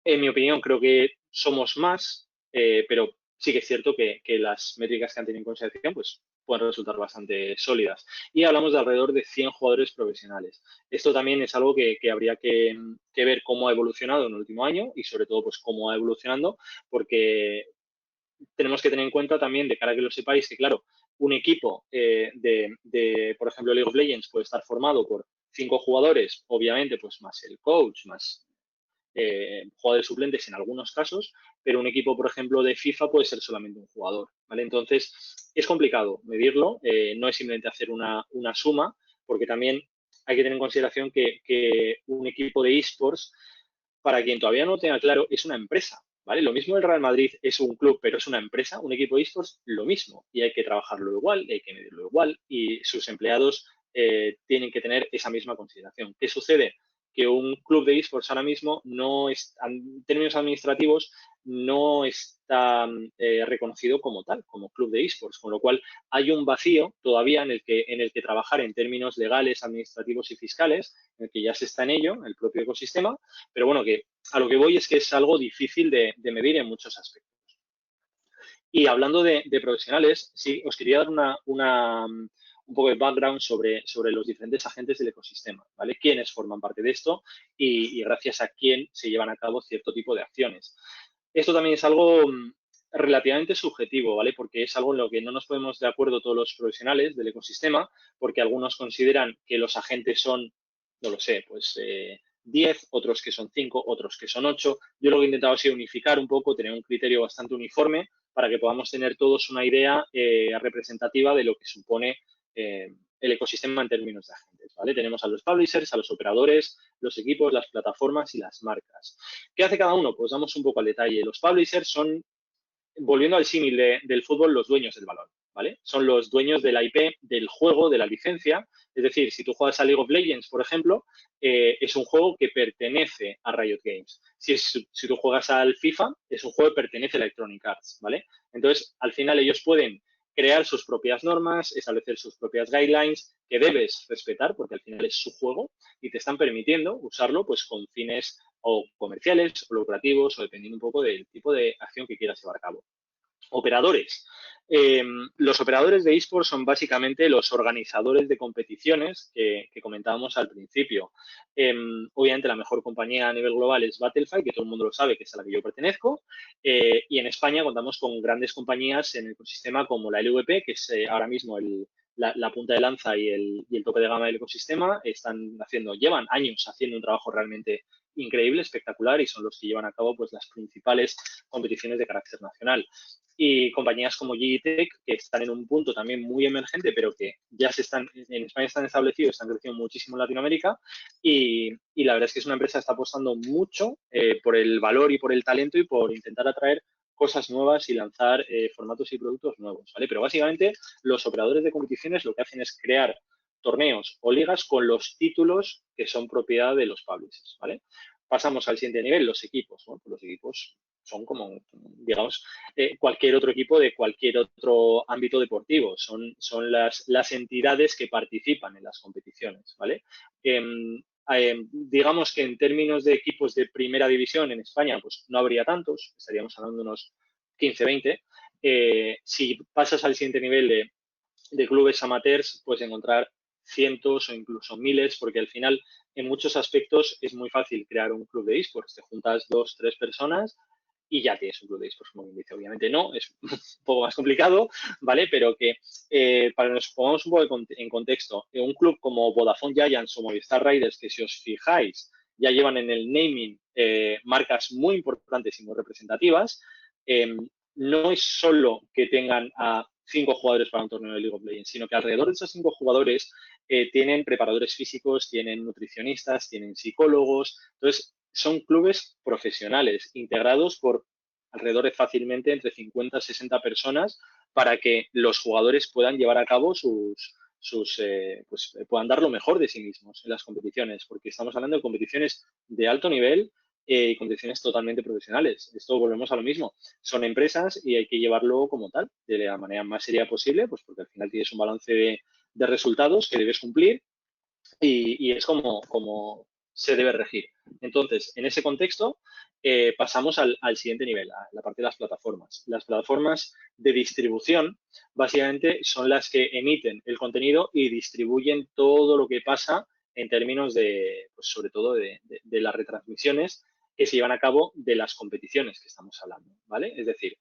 mi opinión, creo que somos más, pero sí que es cierto que las métricas que han tenido en consideración pues, pueden resultar bastante sólidas. Y hablamos de alrededor de 100 jugadores profesionales. Esto también es algo que habría que ver cómo ha evolucionado en el último año y sobre todo pues cómo ha evolucionado, porque tenemos que tener en cuenta también, de cara a que lo sepáis, que claro, un equipo por ejemplo, League of Legends puede estar formado por 5 jugadores, obviamente, pues más el coach, más jugadores suplentes en algunos casos, pero un equipo, por ejemplo, de FIFA puede ser solamente un jugador, ¿vale? Entonces, es complicado medirlo, no es simplemente hacer una suma, porque también hay que tener en consideración que un equipo de esports, para quien todavía no lo tenga claro, es una empresa, ¿vale? Lo mismo el Real Madrid es un club, pero es una empresa, un equipo de esports, lo mismo, y hay que trabajarlo igual, hay que medirlo igual, y sus empleados tienen que tener esa misma consideración. ¿Qué sucede? Que un club de esports ahora mismo no es, en términos administrativos, no está reconocido como tal, como club de esports, con lo cual hay un vacío todavía en el que trabajar en términos legales, administrativos y fiscales, en el que ya se está en ello, en el propio ecosistema, pero bueno, que a lo que voy es que es algo difícil de medir en muchos aspectos. Y hablando de profesionales, sí, os quería dar un poco de background sobre los diferentes agentes del ecosistema, ¿vale? Quiénes forman parte de esto y gracias a quién se llevan a cabo cierto tipo de acciones. Esto también es algo relativamente subjetivo, ¿vale? Porque es algo en lo que no nos ponemos de acuerdo todos los profesionales del ecosistema, porque algunos consideran que los agentes son, no lo sé, pues 10, otros que son 5, otros que son 8. Yo lo que he intentado ha sido unificar un poco, tener un criterio bastante uniforme para que podamos tener todos una idea representativa de lo que supone el ecosistema en términos de agentes, ¿vale? Tenemos a los publishers, a los operadores, los equipos, las plataformas y las marcas. ¿Qué hace cada uno? Pues damos un poco al detalle. Los publishers son, volviendo al símil del fútbol, los dueños del balón, ¿vale? Son los dueños de la IP, del juego, de la licencia. Es decir, si tú juegas a League of Legends, por ejemplo, es un juego que pertenece a Riot Games. Si tú juegas al FIFA, es un juego que pertenece a Electronic Arts, ¿vale? Entonces, al final ellos pueden crear sus propias normas, establecer sus propias guidelines que debes respetar porque al final es su juego y te están permitiendo usarlo pues con fines o comerciales o lucrativos o dependiendo un poco del tipo de acción que quieras llevar a cabo. Operadores. Los operadores de eSports son básicamente los organizadores de competiciones que comentábamos al principio. Obviamente la mejor compañía a nivel global es Battlefy, que todo el mundo lo sabe, que es a la que yo pertenezco. Y en España contamos con grandes compañías en el ecosistema como la LVP, que es ahora mismo la punta de lanza y el tope de gama del ecosistema. Llevan años haciendo un trabajo realmente increíble, espectacular, y son los que llevan a cabo pues las principales competiciones de carácter nacional. Y compañías como Gigitech, que están en un punto también muy emergente, pero que ya en España están establecidos, están creciendo muchísimo en Latinoamérica, y la verdad es que es una empresa que está apostando mucho por el valor y por el talento y por intentar atraer cosas nuevas y lanzar formatos y productos nuevos, ¿vale? Pero básicamente los operadores de competiciones lo que hacen es crear torneos o ligas con los títulos que son propiedad de los publishers, ¿vale? Pasamos al siguiente nivel, los equipos. Bueno, pues los equipos son como, digamos, cualquier otro equipo de cualquier otro ámbito deportivo. Son las entidades que participan en las competiciones, ¿vale? Digamos que en términos de equipos de primera división en España, pues no habría tantos, estaríamos hablando de unos 15, 20. Si pasas al siguiente nivel de clubes amateurs, puedes encontrar cientos o incluso miles, porque al final, en muchos aspectos, es muy fácil crear un club de esports. Te juntas 2, 3 personas y ya tienes un club de esports, como dice. Obviamente no, es un poco más complicado, ¿vale? Pero que para que nos pongamos un poco en contexto, un club como Vodafone Giants o Movistar Riders, que si os fijáis, ya llevan en el naming marcas muy importantes y muy representativas, no es solo que tengan a 5 jugadores para un torneo de League of Legends, sino que alrededor de esos 5 jugadores tienen preparadores físicos, tienen nutricionistas, tienen psicólogos. Entonces, son clubes profesionales integrados por alrededor de fácilmente entre 50 y 60 personas para que los jugadores puedan llevar a cabo puedan dar lo mejor de sí mismos en las competiciones, porque estamos hablando de competiciones de alto nivel y competiciones totalmente profesionales. Esto volvemos a lo mismo. Son empresas y hay que llevarlo como tal, de la manera más seria posible, pues porque al final tienes un balance de resultados que debes cumplir y es como se debe regir. Entonces, en ese contexto, pasamos al siguiente nivel, a la parte de las plataformas. Las plataformas de distribución, básicamente, son las que emiten el contenido y distribuyen todo lo que pasa en términos pues sobre todo de las retransmisiones que se llevan a cabo de las competiciones que estamos hablando, ¿vale? Es decir,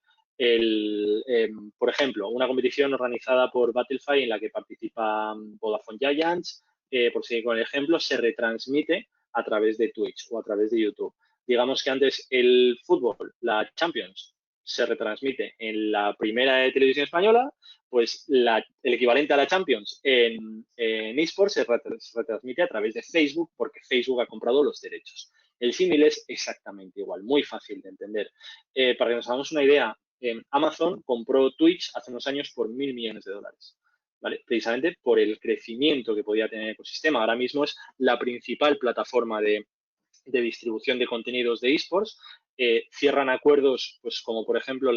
por ejemplo, una competición organizada por Battlefy en la que participan Vodafone Giants, por seguir con el ejemplo, se retransmite a través de Twitch o a través de YouTube. Digamos que antes el fútbol, la Champions, se retransmite en la primera de televisión española, pues el equivalente a la Champions en eSports se retransmite a través de Facebook porque Facebook ha comprado los derechos. El símil es exactamente igual, muy fácil de entender. Para que nos hagamos una idea, Amazon compró Twitch hace unos años por $1.000 millones. ¿Vale? Precisamente por el crecimiento que podía tener el ecosistema. Ahora mismo es la principal plataforma de distribución de contenidos de esports. Cierran acuerdos, pues como por ejemplo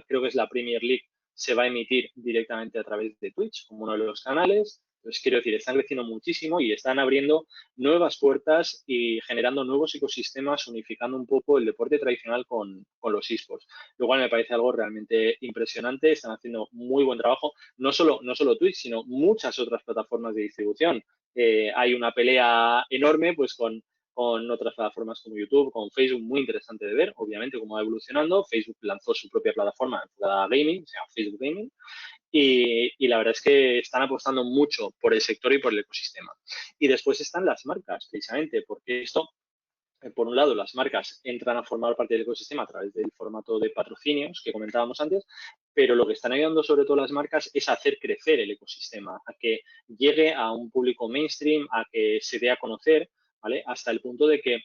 creo que es la Premier League, se va a emitir directamente a través de Twitch como uno de los canales. Entonces, quiero decir, están creciendo muchísimo y están abriendo nuevas puertas y generando nuevos ecosistemas, unificando un poco el deporte tradicional con los esports. Lo cual me parece algo realmente impresionante. Están haciendo muy buen trabajo. No solo Twitch, sino muchas otras plataformas de distribución. Hay una pelea enorme pues con con otras plataformas como YouTube, con Facebook, muy interesante de ver, obviamente, cómo va evolucionando. Facebook lanzó su propia plataforma enfocada a gaming, se llama Facebook Gaming, y la verdad es que están apostando mucho por el sector y por el ecosistema. Y después están las marcas, precisamente, porque esto, por un lado, las marcas entran a formar parte del ecosistema a través del formato de patrocinios que comentábamos antes, pero lo que están ayudando sobre todo las marcas es a hacer crecer el ecosistema, a que llegue a un público mainstream, a que se dé a conocer, ¿vale? Hasta el punto de que,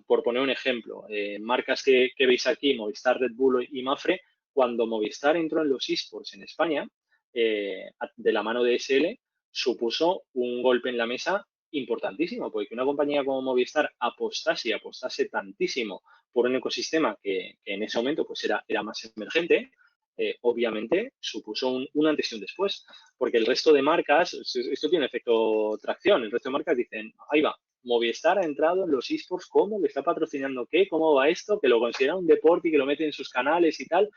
por poner un ejemplo, marcas que veis aquí, Movistar, Red Bull y Mapfre, cuando Movistar entró en los esports en España, de la mano de SL, supuso un golpe en la mesa importantísimo, porque una compañía como Movistar apostase y apostase tantísimo por un ecosistema que en ese momento pues era más emergente, obviamente supuso un antes y un después, porque el resto de marcas, esto tiene efecto tracción, el resto de marcas dicen, ahí va, Movistar ha entrado en los esports, ¿cómo? ¿Que está patrocinando qué? ¿Cómo va esto? Que lo considera un deporte y que lo mete en sus canales y tal.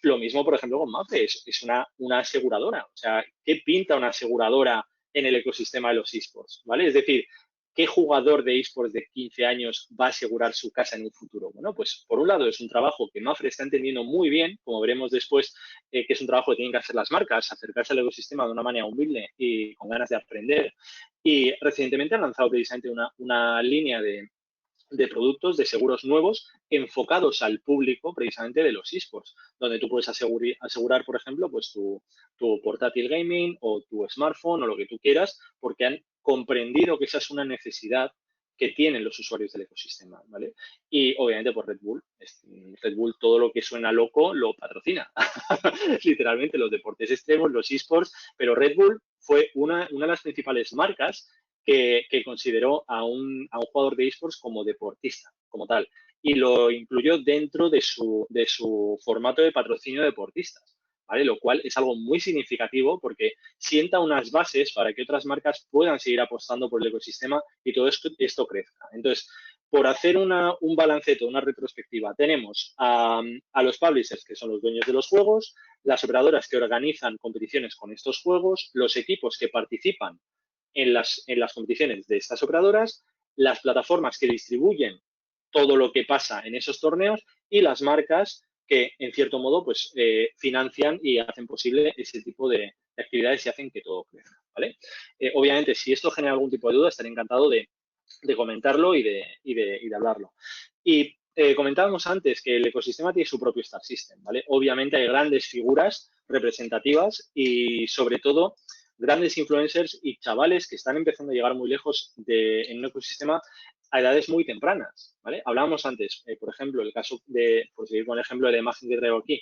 Lo mismo, por ejemplo, con Mapfre, es una aseguradora. O sea, ¿qué pinta una aseguradora en el ecosistema de los esports? ¿Vale? Es decir, ¿qué jugador de esports de 15 años va a asegurar su casa en un futuro? Bueno, pues por un lado es un trabajo que Mapfre está entendiendo muy bien, como veremos después, que es un trabajo que tienen que hacer las marcas, acercarse al ecosistema de una manera humilde y con ganas de aprender. Y recientemente han lanzado precisamente una línea de productos, de seguros nuevos enfocados al público precisamente de los esports, donde tú puedes asegurar, por ejemplo, pues tu portátil gaming o tu smartphone o lo que tú quieras, porque han comprendido que esa es una necesidad que tienen los usuarios del ecosistema, ¿vale? Y obviamente por Red Bull. Red Bull todo lo que suena loco lo patrocina. Literalmente los deportes extremos, los esports, pero Red Bull fue una de las principales marcas que consideró a un jugador de esports como deportista, como tal, y lo incluyó dentro de su formato de patrocinio de deportistas, ¿vale? Lo cual es algo muy significativo porque sienta unas bases para que otras marcas puedan seguir apostando por el ecosistema y todo esto crezca. Entonces, por hacer un balancete, una retrospectiva, tenemos a los publishers, que son los dueños de los juegos, las operadoras que organizan competiciones con estos juegos, los equipos que participan en las competiciones de estas operadoras, las plataformas que distribuyen todo lo que pasa en esos torneos y las marcas que, en cierto modo, pues financian y hacen posible ese tipo de actividades y hacen que todo crezca, ¿vale? Obviamente, si esto genera algún tipo de duda, estaré encantado de comentarlo y de hablarlo. Y comentábamos antes que el ecosistema tiene su propio Star System, ¿vale? Obviamente hay grandes figuras representativas y, sobre todo, grandes influencers y chavales que están empezando a llegar muy lejos en un ecosistema a edades muy tempranas, ¿vale? Hablábamos antes, por ejemplo, el caso por seguir con el ejemplo de la imagen que traigo aquí,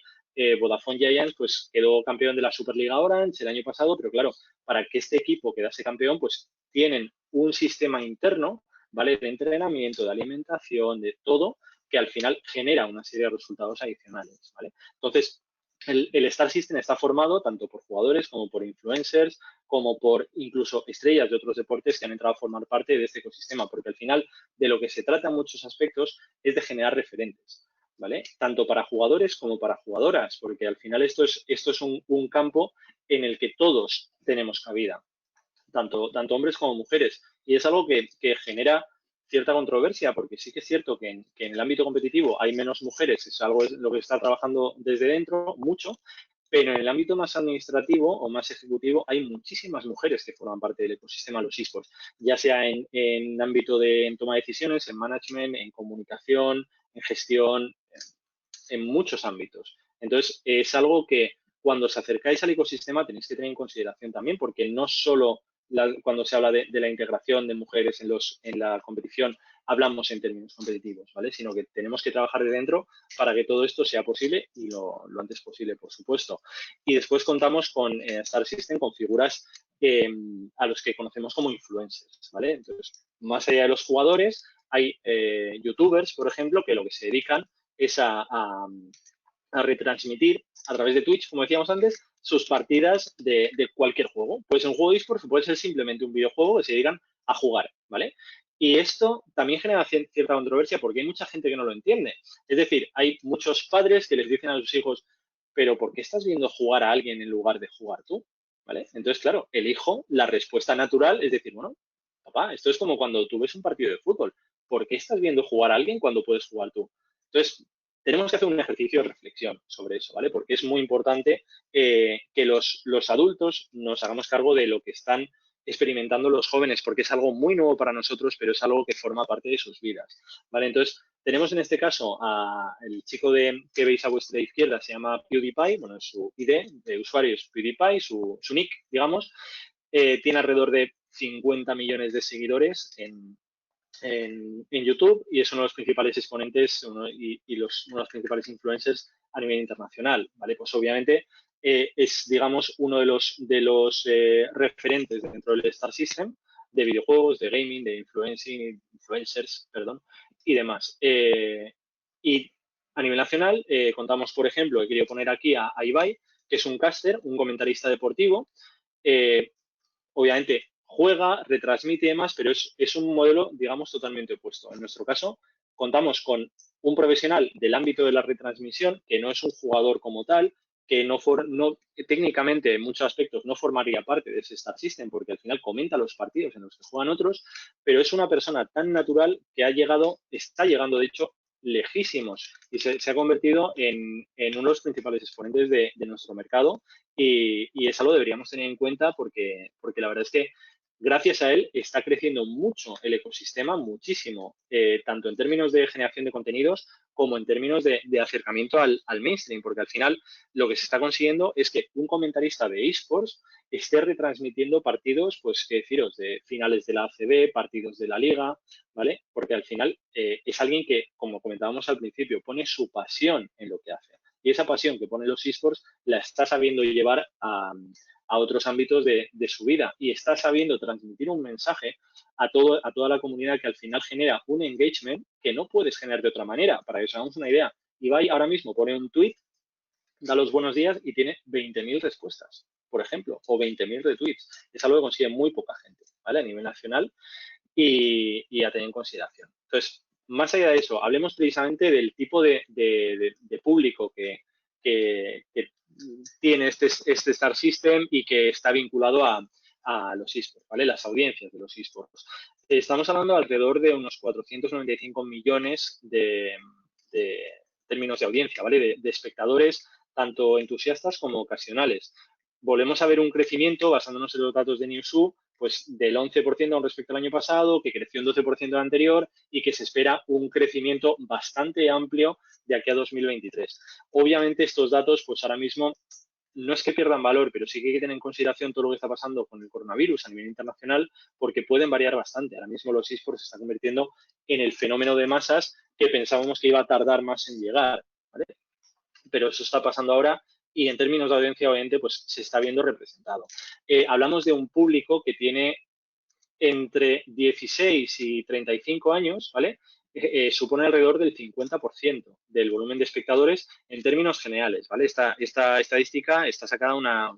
Vodafone Giants, pues quedó campeón de la Superliga Orange el año pasado, pero claro, para que este equipo quedase campeón, pues tienen un sistema interno, ¿vale? De entrenamiento, de alimentación, de todo, que al final genera una serie de resultados adicionales, ¿vale? Entonces, el Star System está formado tanto por jugadores como por influencers, como por incluso estrellas de otros deportes que han entrado a formar parte de este ecosistema, porque al final de lo que se trata en muchos aspectos es de generar referentes, ¿vale? Tanto para jugadores como para jugadoras, porque al final esto es un campo en el que todos tenemos cabida, tanto hombres como mujeres, y es algo que genera cierta controversia, porque sí que es cierto que en el ámbito competitivo hay menos mujeres, es algo lo que está trabajando desde dentro mucho, pero en el ámbito más administrativo o más ejecutivo hay muchísimas mujeres que forman parte del ecosistema de los esports, ya sea en ámbito de toma de decisiones, en management, en comunicación, en gestión, en muchos ámbitos. Entonces, es algo que cuando os acercáis al ecosistema tenéis que tener en consideración también, porque no solo cuando se habla de la integración de mujeres en la competición hablamos en términos competitivos, ¿vale? Sino que tenemos que trabajar de dentro para que todo esto sea posible y lo antes posible, por supuesto. Y después contamos con Star System, con figuras a los que conocemos como influencers, ¿vale? Entonces, más allá de los jugadores, hay youtubers, por ejemplo, que lo que se dedican es a retransmitir a través de Twitch, como decíamos antes, sus partidas de cualquier juego. Puede ser un juego de esports o puede ser simplemente un videojuego que se dedican a jugar, ¿vale? Y esto también genera cierta controversia porque hay mucha gente que no lo entiende. Es decir, hay muchos padres que les dicen a sus hijos, pero ¿por qué estás viendo jugar a alguien en lugar de jugar tú? ¿Vale? Entonces, claro, el hijo, la respuesta natural es decir, bueno, papá, esto es como cuando tú ves un partido de fútbol. ¿Por qué estás viendo jugar a alguien cuando puedes jugar tú? Entonces, tenemos que hacer un ejercicio de reflexión sobre eso, ¿vale? Porque es muy importante que los adultos nos hagamos cargo de lo que están experimentando los jóvenes, porque es algo muy nuevo para nosotros, pero es algo que forma parte de sus vidas, ¿vale? Entonces, tenemos en este caso el chico que veis a vuestra izquierda, se llama PewDiePie, bueno, su ID de usuario es PewDiePie, su nick, digamos, tiene alrededor de 50 millones de seguidores en YouTube y es uno de los principales exponentes uno de los principales influencers a nivel internacional, ¿vale? Pues obviamente es, digamos, uno de los referentes dentro del Star System de videojuegos, de gaming, de influencers, perdón, y demás. Y a nivel nacional contamos, por ejemplo, he querido poner aquí a Ibai, que es un caster, un comentarista deportivo, eh, obviamente juega, retransmite y demás, pero es un modelo, digamos, totalmente opuesto. En nuestro caso, contamos con un profesional del ámbito de la retransmisión, que no es un jugador como tal, que técnicamente en muchos aspectos no formaría parte de ese Star System, porque al final comenta los partidos en los que juegan otros, pero es una persona tan natural que está llegando, de hecho, lejísimos y se ha convertido en uno de los principales exponentes de nuestro mercado y es algo que deberíamos tener en cuenta porque la verdad es que gracias a él está creciendo mucho el ecosistema, muchísimo, tanto en términos de generación de contenidos como en términos de acercamiento al mainstream, porque al final lo que se está consiguiendo es que un comentarista de esports esté retransmitiendo partidos, pues qué deciros, de finales de la ACB, partidos de la Liga, ¿vale? Porque al final es alguien que, como comentábamos al principio, pone su pasión en lo que hace. Y esa pasión que pone los esports la está sabiendo llevar a otros ámbitos de su vida y está sabiendo transmitir un mensaje a toda la comunidad que al final genera un engagement que no puedes generar de otra manera. Para que os hagamos una idea, Ibai ahora mismo pone un tweet, da los buenos días y tiene 20.000 respuestas, por ejemplo, o 20.000 retweets. Es algo que consigue muy poca gente, ¿vale? A nivel nacional y a tener en consideración. Entonces, más allá de eso, hablemos precisamente del tipo de público que tiene este Star System y que está vinculado a los esports, ¿vale? Las audiencias de los esports. Estamos hablando de alrededor de unos 495 millones de términos de audiencia, ¿vale? De espectadores, tanto entusiastas como ocasionales. Volvemos a ver un crecimiento basándonos en los datos de Newzoo, pues del 11% respecto al año pasado, que creció un 12% el anterior y que se espera un crecimiento bastante amplio de aquí a 2023. Obviamente estos datos, pues ahora mismo no es que pierdan valor, pero sí que hay que tener en consideración todo lo que está pasando con el coronavirus a nivel internacional, porque pueden variar bastante. Ahora mismo los esports se están convirtiendo en el fenómeno de masas que pensábamos que iba a tardar más en llegar, ¿vale? Pero eso está pasando ahora y en términos de audiencia, obviamente, pues se está viendo representado. Hablamos de un público que tiene entre 16 y 35 años, ¿vale? Supone alrededor del 50% del volumen de espectadores en términos generales, ¿vale? Esta estadística está sacada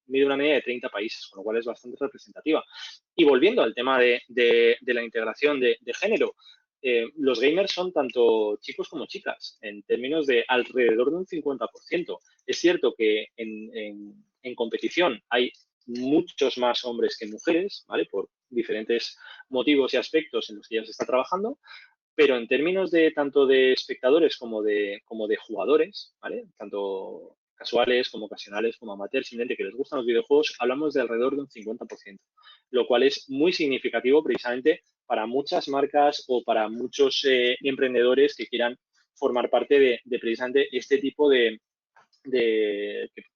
mide una media de 30 países, con lo cual es bastante representativa. Y volviendo al tema de la integración de género, los gamers son tanto chicos como chicas, en términos de alrededor de un 50%. Es cierto que en competición hay muchos más hombres que mujeres, ¿vale? Por diferentes motivos y aspectos en los que ya se está trabajando, pero en términos de tanto de espectadores como de jugadores, ¿vale? Tanto casuales como ocasionales como amateurs, simplemente que les gustan los videojuegos, hablamos de alrededor de un 50%, lo cual es muy significativo precisamente para muchas marcas o para muchos emprendedores que quieran formar parte de precisamente este tipo que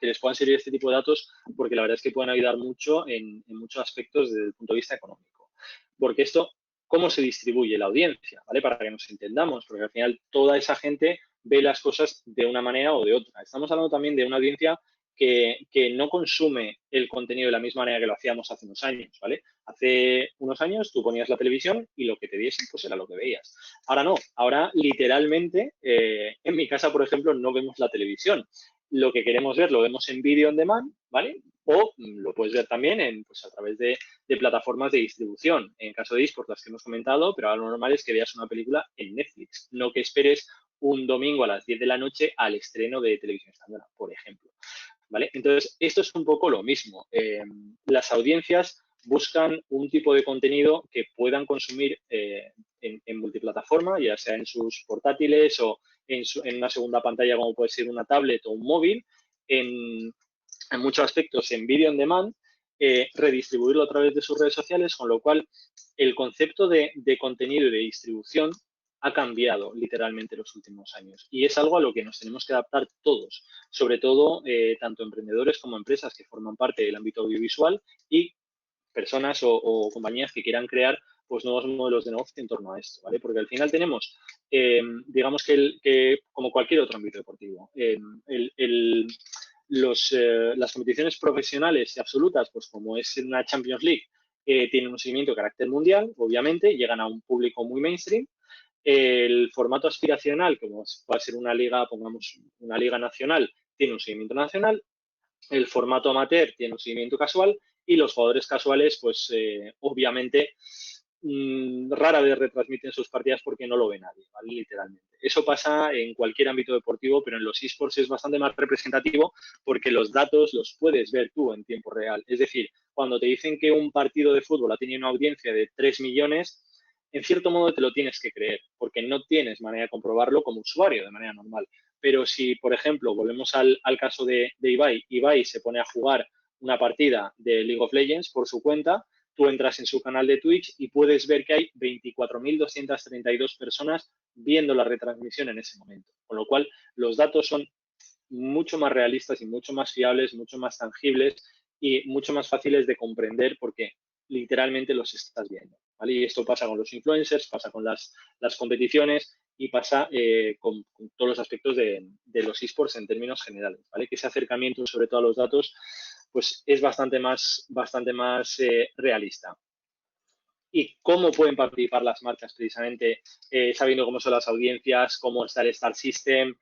les puedan servir este tipo de datos, porque la verdad es que pueden ayudar mucho en muchos aspectos desde el punto de vista económico. Porque esto, ¿cómo se distribuye la audiencia? ¿Vale? Para que nos entendamos, porque al final toda esa gente ve las cosas de una manera o de otra. Estamos hablando también de una audiencia que no consume el contenido de la misma manera que lo hacíamos hace unos años, ¿vale? Hace unos años tú ponías la televisión y lo que te diesen pues era lo que veías. Ahora no, ahora literalmente, en mi casa, por ejemplo, no vemos la televisión. Lo que queremos ver lo vemos en video on demand, ¿vale? O lo puedes ver también pues a través de plataformas de distribución. En caso de eSports, las que hemos comentado, pero ahora lo normal es que veas una película en Netflix, no que esperes un domingo a las 10 de la noche al estreno de Televisión Española, por ejemplo. ¿Vale? Entonces, esto es un poco lo mismo. Las audiencias buscan un tipo de contenido que puedan consumir en multiplataforma, ya sea en sus portátiles o en una segunda pantalla como puede ser una tablet o un móvil, en muchos aspectos en video on demand, redistribuirlo a través de sus redes sociales, con lo cual el concepto de contenido y de distribución ha cambiado literalmente en los últimos años y es algo a lo que nos tenemos que adaptar todos, sobre todo tanto emprendedores como empresas que forman parte del ámbito audiovisual y personas o compañías que quieran crear pues nuevos modelos de negocio en torno a esto, ¿vale? Porque al final tenemos, digamos que como cualquier otro ámbito deportivo, las competiciones profesionales y absolutas, pues como es una Champions League, tienen un seguimiento de carácter mundial, obviamente, llegan a un público muy mainstream. El formato aspiracional, como va a ser una liga, pongamos una liga nacional, tiene un seguimiento nacional. El formato amateur tiene un seguimiento casual y los jugadores casuales, pues obviamente rara vez retransmiten sus partidas porque no lo ve nadie, ¿vale? Literalmente. Eso pasa en cualquier ámbito deportivo, pero en los esports es bastante más representativo porque los datos los puedes ver tú en tiempo real. Es decir, cuando te dicen que un partido de fútbol ha tenido una audiencia de 3 millones, en cierto modo te lo tienes que creer, porque no tienes manera de comprobarlo como usuario de manera normal. Pero si, por ejemplo, volvemos al caso de Ibai, Ibai se pone a jugar una partida de League of Legends por su cuenta, tú entras en su canal de Twitch y puedes ver que hay 24.232 personas viendo la retransmisión en ese momento. Con lo cual, los datos son mucho más realistas y mucho más fiables, mucho más tangibles y mucho más fáciles de comprender porque literalmente los estás viendo, ¿vale? Y esto pasa con los influencers, pasa con las competiciones y pasa con todos los aspectos de los esports en términos generales, ¿vale? Que ese acercamiento sobre todo a los datos pues es bastante más realista. ¿Y cómo pueden participar las marcas precisamente sabiendo cómo son las audiencias, cómo está el Star System,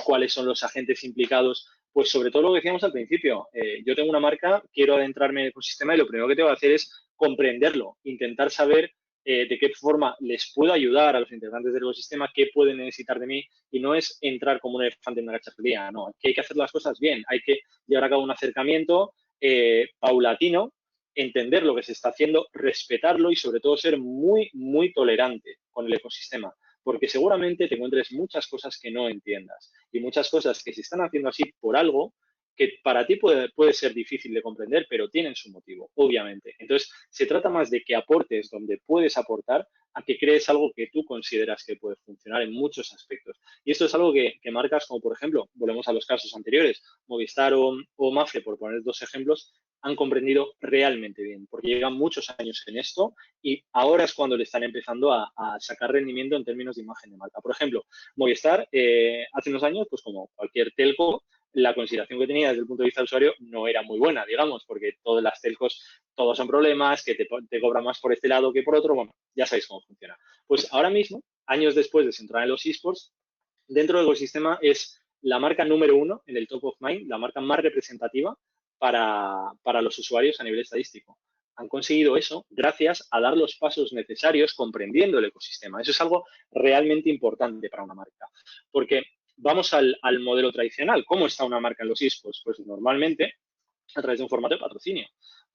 cuáles son los agentes implicados? Pues sobre todo lo que decíamos al principio, yo tengo una marca, quiero adentrarme en el ecosistema y lo primero que tengo que hacer es comprenderlo, intentar saber de qué forma les puedo ayudar a los integrantes del ecosistema, qué pueden necesitar de mí y no es entrar como un elefante en una cacharrería, no, que hay que hacer las cosas bien, hay que llevar a cabo un acercamiento paulatino, entender lo que se está haciendo, respetarlo y sobre todo ser muy, muy tolerante con el ecosistema, porque seguramente te encuentres muchas cosas que no entiendas y muchas cosas que se están haciendo así por algo que para ti puede ser difícil de comprender, pero tienen su motivo, obviamente. Entonces, se trata más de que aportes donde puedes aportar a que crees algo que tú consideras que puede funcionar en muchos aspectos. Y esto es algo que marcas como, por ejemplo, volvemos a los casos anteriores, Movistar o Mafre, por poner dos ejemplos, han comprendido realmente bien, porque llevan muchos años en esto y ahora es cuando le están empezando a sacar rendimiento en términos de imagen de marca. Por ejemplo, Movistar hace unos años, pues como cualquier telco, la consideración que tenía desde el punto de vista del usuario no era muy buena, digamos, porque todas las telcos, todos son problemas, que te cobran más por este lado que por otro, bueno, ya sabéis cómo funciona. Pues ahora mismo, años después de centrar en los esports, dentro del ecosistema es la marca número 1 en el top of mind, la marca más representativa para los usuarios a nivel estadístico. Han conseguido eso gracias a dar los pasos necesarios comprendiendo el ecosistema. Eso es algo realmente importante para una marca, porque vamos al modelo tradicional. ¿Cómo está una marca en los esports? Pues normalmente a través de un formato de patrocinio,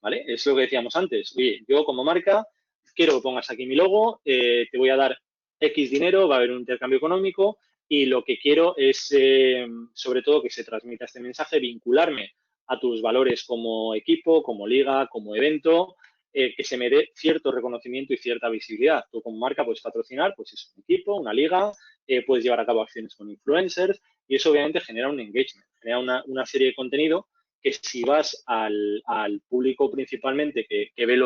¿vale? Es lo que decíamos antes. Oye, yo como marca quiero que pongas aquí mi logo, te voy a dar X dinero, va a haber un intercambio económico y lo que quiero es, sobre todo, que se transmita este mensaje, vincularme a tus valores como equipo, como liga, como evento, que se me dé cierto reconocimiento y cierta visibilidad. Tú como marca puedes patrocinar, pues es un equipo, una liga, puedes llevar a cabo acciones con influencers y eso obviamente genera un engagement, genera una serie de contenido que si vas al público principalmente que ve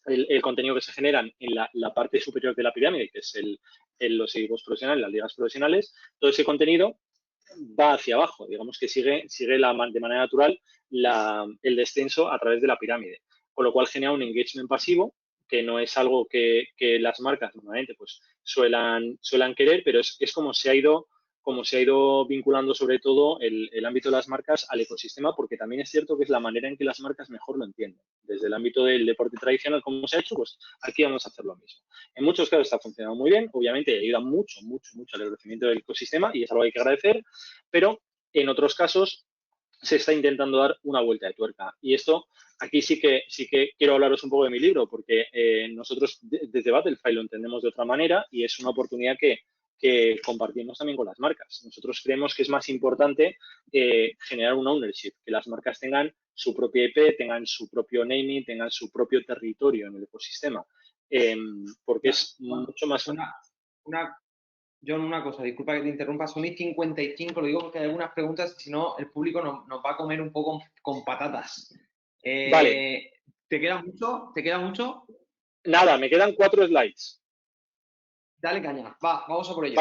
el contenido que se generan en la parte superior de la pirámide, que es los equipos profesionales, las ligas profesionales, todo ese contenido va hacia abajo, digamos que sigue de manera natural el descenso a través de la pirámide, con lo cual genera un engagement pasivo que no es algo que las marcas normalmente pues suelan querer, pero es como se ha ido vinculando sobre todo el ámbito de las marcas al ecosistema, porque también es cierto que es la manera en que las marcas mejor lo entienden. Desde el ámbito del deporte tradicional, como se ha hecho, pues aquí vamos a hacer lo mismo. En muchos casos está funcionando muy bien, obviamente ayuda mucho al crecimiento del ecosistema y es algo que hay que agradecer, pero en otros casos se está intentando dar una vuelta de tuerca. Y esto, aquí sí que quiero hablaros un poco de mi libro, porque nosotros desde Battlefy lo entendemos de otra manera y es una oportunidad que compartimos también con las marcas. Nosotros creemos que es más importante generar un ownership, que las marcas tengan su propia IP, tengan su propio naming, tengan su propio territorio en el ecosistema, porque es mucho más... John, una cosa, disculpa que te interrumpa, son y 55, lo digo porque hay algunas preguntas, si no el público nos va a comer un poco con patatas. Vale. ¿Te queda mucho? ¿Te queda mucho? Nada, me quedan 4 slides. Dale caña, vamos a por ello.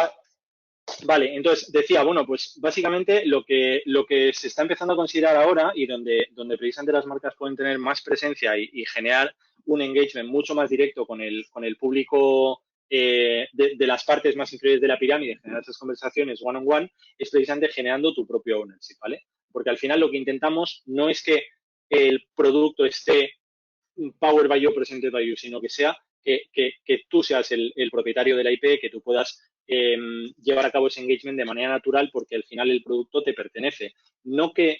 Vale, entonces decía, bueno, pues básicamente lo que se está empezando a considerar ahora y donde precisamente las marcas pueden tener más presencia y generar un engagement mucho más directo con el público de las partes más inferiores de la pirámide, generar esas conversaciones one-on-one, es precisamente generando tu propio ownership, ¿vale? Porque al final lo que intentamos no es que el producto esté powered by you, presented by you, sino que sea que tú seas el propietario de la IP, que tú puedas llevar a cabo ese engagement de manera natural porque al final el producto te pertenece. No que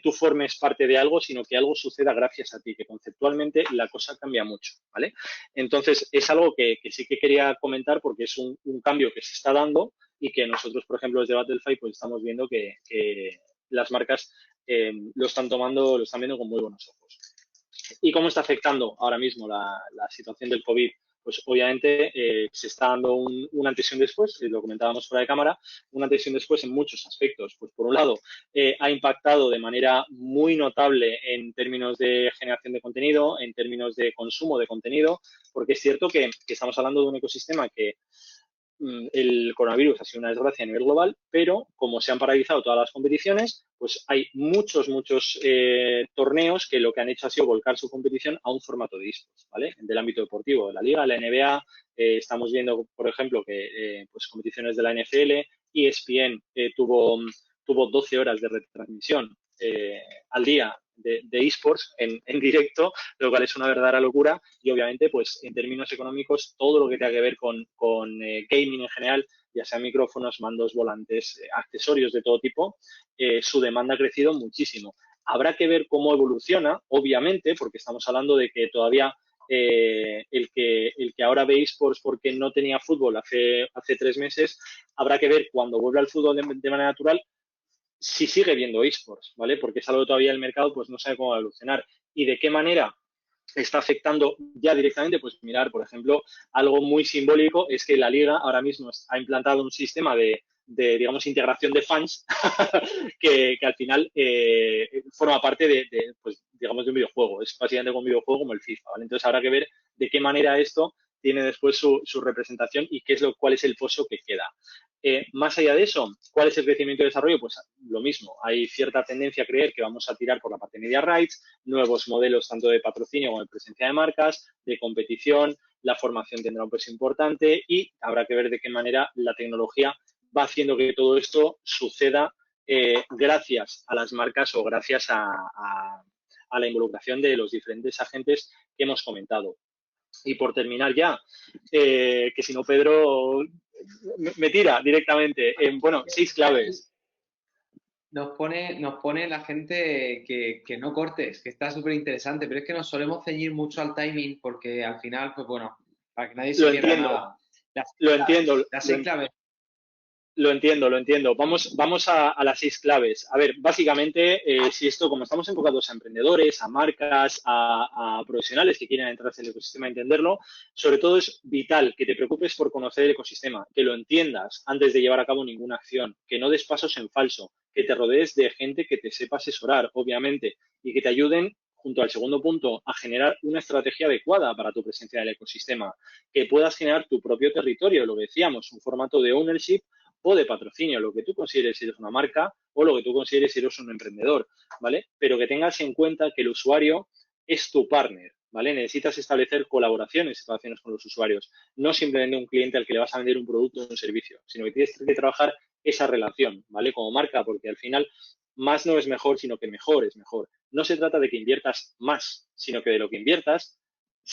tú formes parte de algo, sino que algo suceda gracias a ti, que conceptualmente la cosa cambia mucho, ¿vale? Entonces, es algo que sí que quería comentar porque es un cambio que se está dando y que nosotros, por ejemplo, desde Battlefy, pues estamos viendo que las marcas lo están viendo con muy buenos ojos. ¿Y cómo está afectando ahora mismo la situación del COVID? Pues obviamente se está dando un antes y un después, lo comentábamos fuera de cámara, un antes y un después en muchos aspectos. Pues por un lado, ha impactado de manera muy notable en términos de generación de contenido, en términos de consumo de contenido, porque es cierto que estamos hablando de un ecosistema que el coronavirus ha sido una desgracia a nivel global, pero como se han paralizado todas las competiciones, pues hay muchos torneos que lo que han hecho ha sido volcar su competición a un formato de esports, ¿vale? Del ámbito deportivo, de la Liga, la NBA, estamos viendo, por ejemplo, que pues competiciones de la NFL, ESPN tuvo 12 horas de retransmisión al día de esports en directo, lo cual es una verdadera locura y obviamente pues en términos económicos todo lo que tenga que ver con gaming en general, ya sea micrófonos, mandos, volantes, accesorios de todo tipo, su demanda ha crecido muchísimo. Habrá que ver cómo evoluciona, obviamente, porque estamos hablando de que todavía el que ahora ve esports porque no tenía fútbol hace 3 meses, habrá que ver cuando vuelva al fútbol de manera natural si sigue viendo esports, ¿vale? Porque es algo que todavía el mercado pues no sabe cómo va a evolucionar. ¿Y de qué manera está afectando ya directamente? Pues mirar, por ejemplo, algo muy simbólico es que la Liga ahora mismo ha implantado un sistema de digamos, integración de fans que al final forma parte pues, digamos, de un videojuego. Es básicamente un videojuego como el FIFA, ¿vale? Entonces habrá que ver de qué manera esto tiene después su representación y cuál es el pozo que queda. Más allá de eso, ¿cuál es el crecimiento y desarrollo? Pues lo mismo, hay cierta tendencia a creer que vamos a tirar por la parte de media rights, nuevos modelos tanto de patrocinio como de presencia de marcas, de competición, la formación tendrá un peso importante y habrá que ver de qué manera la tecnología va haciendo que todo esto suceda gracias a las marcas o gracias a la involucración de los diferentes agentes que hemos comentado. Y por terminar ya, que si no Pedro me tira directamente. Bueno, 6 claves. Nos pone la gente que no cortes, que está súper interesante, pero es que nos solemos ceñir mucho al timing porque al final, pues bueno, para que nadie se pierda nada. Lo entiendo. Las 6 claves. Lo entiendo. Vamos a las 6 claves. A ver, básicamente, si esto, como estamos enfocados a emprendedores, a marcas, a profesionales que quieren entrar en el ecosistema y entenderlo, sobre todo es vital que te preocupes por conocer el ecosistema, que lo entiendas antes de llevar a cabo ninguna acción, que no des pasos en falso, que te rodees de gente que te sepa asesorar, obviamente, y que te ayuden, junto al segundo punto, a generar una estrategia adecuada para tu presencia en el ecosistema, que puedas generar tu propio territorio, lo que decíamos, un formato de ownership o de patrocinio, lo que tú consideres si eres una marca o lo que tú consideres si eres un emprendedor, ¿vale? Pero que tengas en cuenta que el usuario es tu partner, ¿vale? Necesitas establecer colaboraciones con los usuarios, no simplemente un cliente al que le vas a vender un producto o un servicio, sino que tienes que trabajar esa relación, ¿vale? Como marca, porque al final más no es mejor, sino que mejor es mejor. No se trata de que inviertas más, sino que de lo que inviertas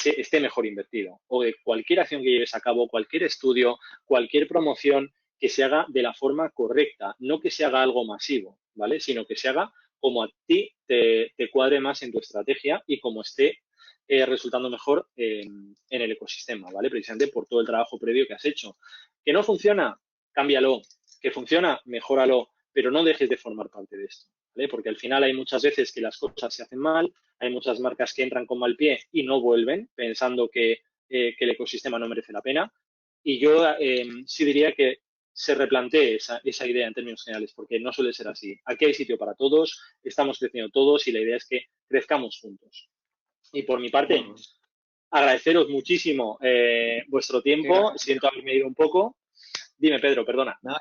esté mejor invertido. O de cualquier acción que lleves a cabo, cualquier estudio, cualquier promoción, que se haga de la forma correcta, no que se haga algo masivo, ¿vale? Sino que se haga como a ti te cuadre más en tu estrategia y como esté resultando mejor en el ecosistema, ¿vale? Precisamente por todo el trabajo previo que has hecho. ¿Que no funciona? Cámbialo. ¿Que funciona? Mejóralo, pero no dejes de formar parte de esto, ¿vale? Porque al final hay muchas veces que las cosas se hacen mal, hay muchas marcas que entran con mal pie y no vuelven pensando que el ecosistema no merece la pena. Y yo sí diría que se replantee esa idea en términos generales, porque no suele ser así. Aquí hay sitio para todos, estamos creciendo todos y la idea es que crezcamos juntos. Y por mi parte, agradeceros muchísimo vuestro tiempo. Siento haberme ido un poco. Dime, Pedro, perdona. Nada,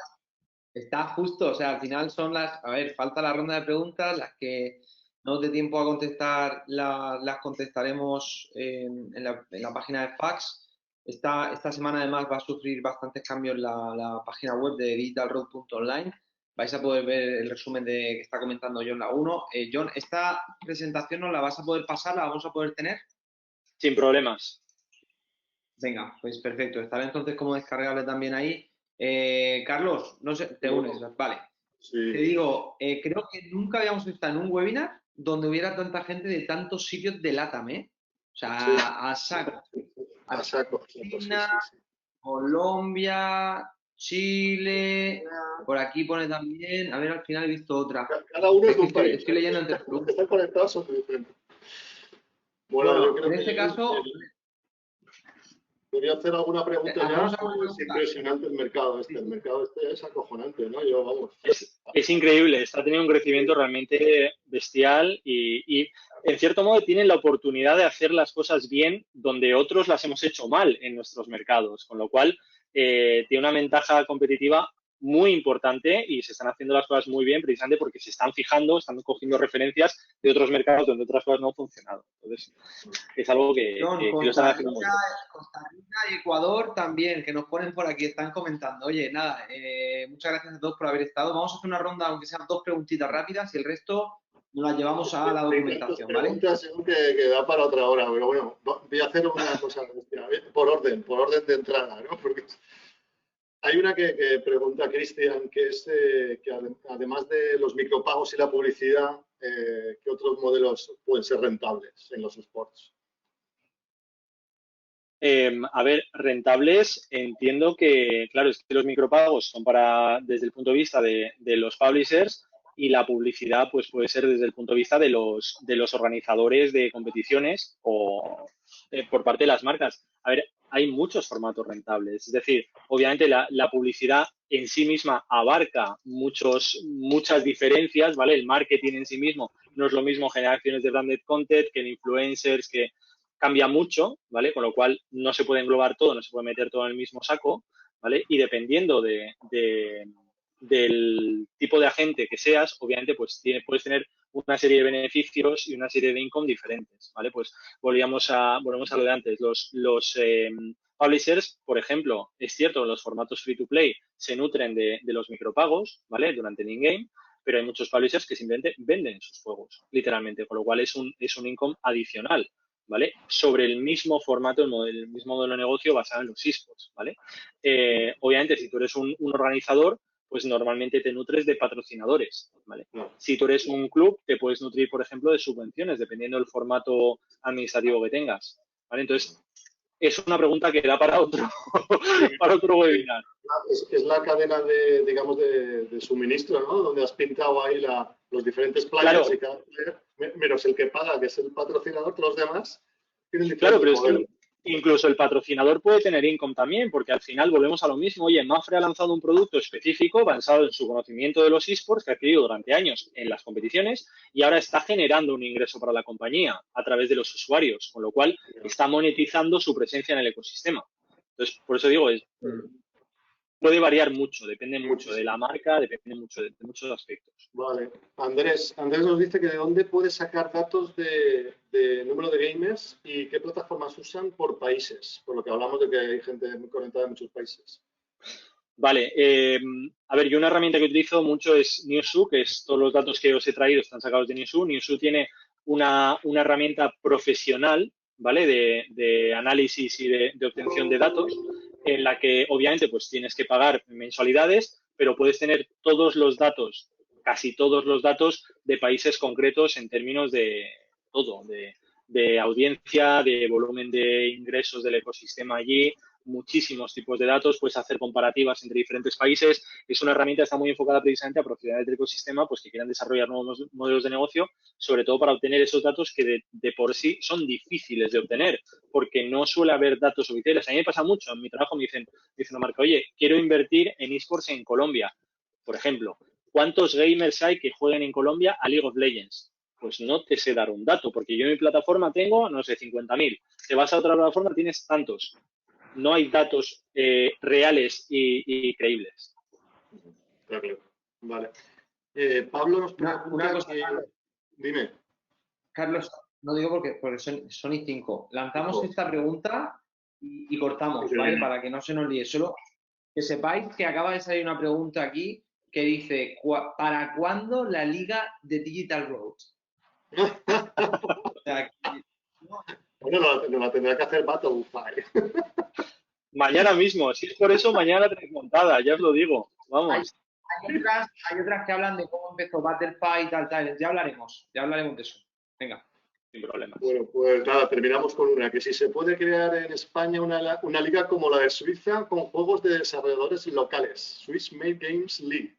está justo, o sea, al final son a ver, falta la ronda de preguntas, las que no os dé tiempo a contestar, las contestaremos en la página de Fax. Esta semana además va a sufrir bastantes cambios la página web de digitalroad.online. Vais a poder ver el resumen que está comentando John la 1. John, ¿esta presentación nos la vas a poder pasar? ¿La vamos a poder tener? Sin problemas. Venga, pues perfecto. Estará entonces como descargable también ahí. Carlos, no sé, te unes, vale. Sí. Te digo, creo que nunca habíamos estado en un webinar donde hubiera tanta gente de tantos sitios de LATAM, ¿eh? O sea, Sí. a saco. A saco. Argentina, Colombia, Chile, por aquí pone también, a ver, al final he visto otra. Cada uno es de un país. Estoy leyendo entre los Están conectados son diferentes. Bueno, yo creo en este caso... Quería hacer alguna pregunta ya. Es pregunta? impresionante el mercado este. El mercado este es acojonante, ¿no? Yo, vamos. Es increíble. Está teniendo un crecimiento realmente bestial y, en cierto modo, tienen la oportunidad de hacer las cosas bien donde otros las hemos hecho mal en nuestros mercados. Con lo cual, tiene una ventaja competitiva muy importante y se están haciendo las cosas muy bien precisamente porque se están fijando, están cogiendo referencias de otros mercados donde otras cosas no han funcionado. Entonces, es algo que lo están haciendo muy bien. Costa Rica y Ecuador también, que nos ponen por aquí, están comentando. Oye, nada, muchas gracias a todos por haber estado. Vamos a hacer una ronda, aunque sean 2 preguntitas rápidas y el resto nos las llevamos a la documentación, ¿vale? Preguntas que da para otra hora, pero bueno, voy a hacer una cosa por orden de entrada, ¿no? Porque hay una que pregunta Cristian, que es que además de los micropagos y la publicidad, ¿qué otros modelos pueden ser rentables en los sports? A ver, rentables, entiendo que, claro, es que los micropagos son desde el punto de vista de los publishers y la publicidad, pues puede ser desde el punto de vista de los organizadores de competiciones o por parte de las marcas. A ver, hay muchos formatos rentables. Es decir, obviamente la publicidad en sí misma abarca muchas diferencias, ¿vale? El marketing en sí mismo no es lo mismo generar acciones de branded content que en influencers, que cambia mucho, ¿vale? Con lo cual no se puede englobar todo, no se puede meter todo en el mismo saco, ¿vale? Y dependiendo del tipo de agente que seas, obviamente, pues puedes tener una serie de beneficios y una serie de income diferentes, ¿vale? Pues volvemos a lo de antes. Los publishers, por ejemplo, es cierto, los formatos free to play se nutren de los micropagos, ¿vale? Durante el in-game, pero hay muchos publishers que simplemente venden sus juegos, literalmente, con lo cual es un income adicional, ¿vale? Sobre el mismo formato, el mismo modelo de negocio basado en los esports, ¿vale? Obviamente, si tú eres un organizador, pues normalmente te nutres de patrocinadores, ¿vale? Si tú eres un club, te puedes nutrir, por ejemplo, de subvenciones, dependiendo del formato administrativo que tengas, ¿vale? Entonces, es una pregunta que da para otro webinar. Es la cadena de suministro, ¿no? Donde has pintado ahí los diferentes players, claro, y cada player, menos el que paga, que es el patrocinador, todos los demás tienen diferentes modelos. Pero es que incluso el patrocinador puede tener income también, porque al final volvemos a lo mismo. Oye, Mapfre ha lanzado un producto específico basado en su conocimiento de los esports que ha adquirido durante años en las competiciones y ahora está generando un ingreso para la compañía a través de los usuarios, con lo cual está monetizando su presencia en el ecosistema. Entonces, por eso digo, puede variar mucho, depende mucho de la marca, depende mucho de muchos aspectos. Vale. Andrés nos dice que de dónde puedes sacar datos de número de gamers y qué plataformas usan por países, por lo que hablamos de que hay gente muy conectada en muchos países. Vale, a ver, yo una herramienta que utilizo mucho es Newzoo, que es todos los datos que os he traído están sacados de Newzoo. Newzoo tiene una herramienta profesional, ¿vale? De análisis y de obtención de datos, en la que obviamente pues tienes que pagar mensualidades, pero puedes tener todos los datos casi todos los datos de países concretos en términos de todo, de audiencia, de volumen de ingresos del ecosistema allí, muchísimos tipos de datos, puedes hacer comparativas entre diferentes países. Es una herramienta que está muy enfocada precisamente a profesionales del ecosistema pues que quieran desarrollar nuevos modelos de negocio, sobre todo para obtener esos datos que de por sí son difíciles de obtener, porque no suele haber datos oficiales. A mí me pasa mucho, en mi trabajo me dicen una marca, oye, quiero invertir en esports en Colombia, por ejemplo. ¿Cuántos gamers hay que jueguen en Colombia a League of Legends? Pues no te sé dar un dato, porque yo en mi plataforma tengo, no sé, 50.000. Te vas a otra plataforma, tienes tantos. No hay datos reales y creíbles. Claro. Vale. Pablo nos pregunta una cosa, Dime. Carlos, no digo porque son y 5. Lanzamos esta pregunta y cortamos, ¿vale? Para que no se nos líe. Solo que sepáis que acaba de salir una pregunta aquí que dice, ¿para cuándo la liga de Digital Road? O sea, bueno, no la tendrá que hacer Battlefy. Mañana mismo, si es por eso, mañana la tenéis montada, ya os lo digo. Vamos. Hay otras que hablan de cómo empezó Battlefy y tal. Ya hablaremos de eso. Venga. Sin problemas. Bueno, pues nada, terminamos con una, que si se puede crear en España una liga como la de Suiza con juegos de desarrolladores locales, Swiss Made Games League.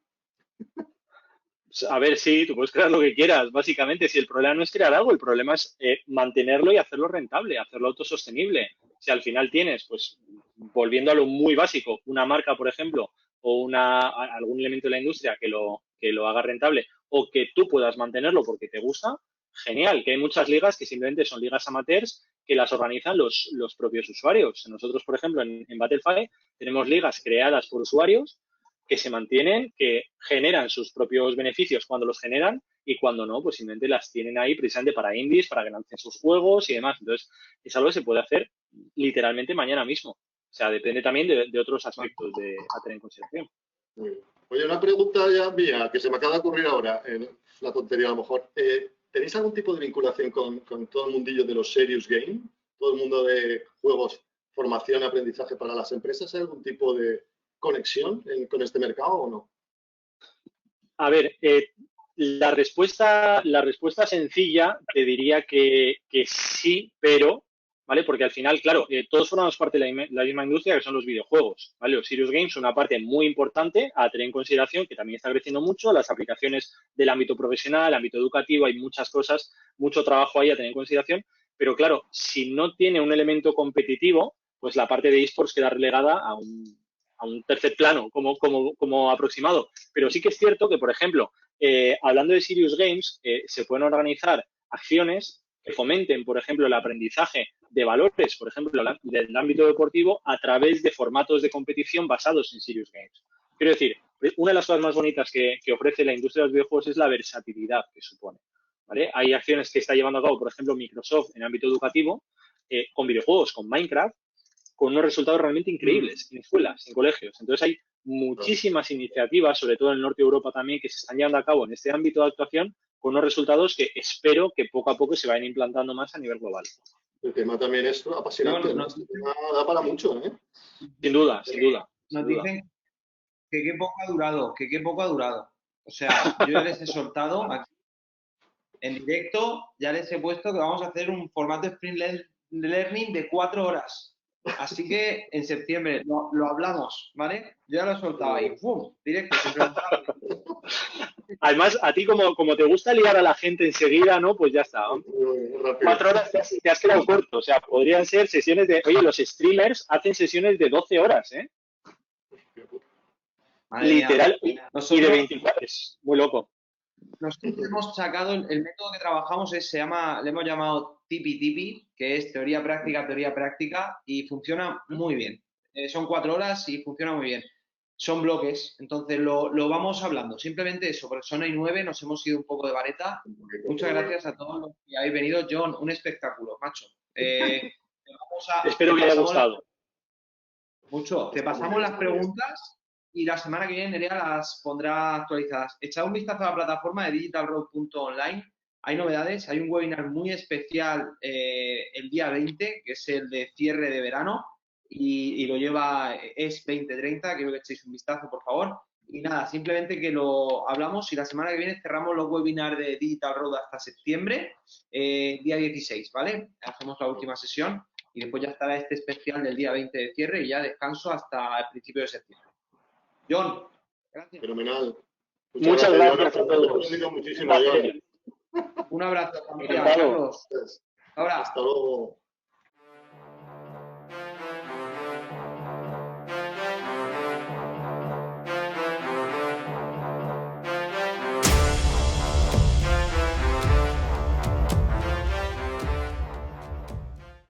A ver, sí, tú puedes crear lo que quieras, básicamente. Si el problema no es crear algo, el problema es mantenerlo y hacerlo rentable, hacerlo autosostenible. Si al final tienes, pues, volviendo a lo muy básico, una marca, por ejemplo, o algún elemento de la industria que lo haga rentable o que tú puedas mantenerlo porque te gusta, genial. Que hay muchas ligas que simplemente son ligas amateurs que las organizan los propios usuarios. Nosotros, por ejemplo, en Battlefy tenemos ligas creadas por usuarios que se mantienen, que generan sus propios beneficios cuando los generan y cuando no, pues simplemente las tienen ahí precisamente para indies, para que lancen sus juegos y demás. Entonces, es algo que se puede hacer literalmente mañana mismo. O sea, depende también de otros aspectos a tener en consideración. Oye, una pregunta ya mía, que se me acaba de ocurrir ahora, la tontería a lo mejor. ¿Tenéis algún tipo de vinculación con todo el mundillo de los serious game? Todo el mundo de juegos, formación, aprendizaje para las empresas. ¿Hay algún tipo de conexión con este mercado o no? A ver, la respuesta sencilla te diría que sí, pero, ¿vale? Porque al final, claro, todos formamos parte de la misma industria que son los videojuegos, ¿vale? Los serious games son una parte muy importante a tener en consideración, que también está creciendo mucho, las aplicaciones del ámbito profesional, ámbito educativo, hay muchas cosas, mucho trabajo ahí a tener en consideración, pero claro, si no tiene un elemento competitivo, pues la parte de esports queda relegada a un tercer plano como aproximado. Pero sí que es cierto que, por ejemplo, hablando de Serious Games, se pueden organizar acciones que fomenten, por ejemplo, el aprendizaje de valores, por ejemplo, del ámbito deportivo, a través de formatos de competición basados en Serious Games. Quiero decir, una de las cosas más bonitas que ofrece la industria de los videojuegos es la versatilidad que supone, ¿vale? Hay acciones que está llevando a cabo, por ejemplo, Microsoft en ámbito educativo, con videojuegos, con Minecraft, con unos resultados realmente increíbles en escuelas, en colegios. Entonces hay muchísimas iniciativas, sobre todo en el norte de Europa también, que se están llevando a cabo en este ámbito de actuación con unos resultados que espero que poco a poco se vayan implantando más a nivel global. El tema también es apasionante, ¿no? Este tema da para mucho, ¿eh? Sin duda, sin duda. Nos dicen que qué poco ha durado. O sea, yo ya les he soltado aquí en directo, ya les he puesto que vamos a hacer un formato sprint learning de 4 horas. Así que en septiembre lo hablamos, ¿vale? Yo ya lo he soltado ahí, ¡pum! Directo, sin preguntar. Además, a ti como te gusta liar a la gente enseguida, ¿no? Pues ya está. 4 horas te has quedado corto. O sea, podrían ser sesiones de... Oye, los streamers hacen sesiones de 12 horas, ¿eh? Literal. Y de 24. Es muy loco. Nosotros hemos sacado, el método que trabajamos le hemos llamado Tipi, que es teoría práctica, y funciona muy bien. Son 4 horas y funciona muy bien. Son bloques, entonces lo vamos hablando. Simplemente eso, porque son 9, nos hemos ido un poco de vareta. Muchas gracias a todos los que habéis venido. John, un espectáculo, macho. Espero que haya gustado. Mucho. Te pasamos las preguntas y la semana que viene Nerea las pondrá actualizadas. Echad un vistazo a la plataforma de digitalroad.online. Hay novedades, hay un webinar muy especial el día 20, que es el de cierre de verano, y lo lleva ES 2030, quiero que echéis un vistazo, por favor. Y nada, simplemente que lo hablamos y la semana que viene cerramos los webinars de Digital Road hasta septiembre, día 16, ¿vale? Hacemos la última sesión y después ya estará este especial del día 20 de cierre y ya descanso hasta el principio de septiembre. John, gracias. Fenomenal. Muchas gracias a todos. Muchísimo, John. Un abrazo, familia, Carlos. Hasta luego.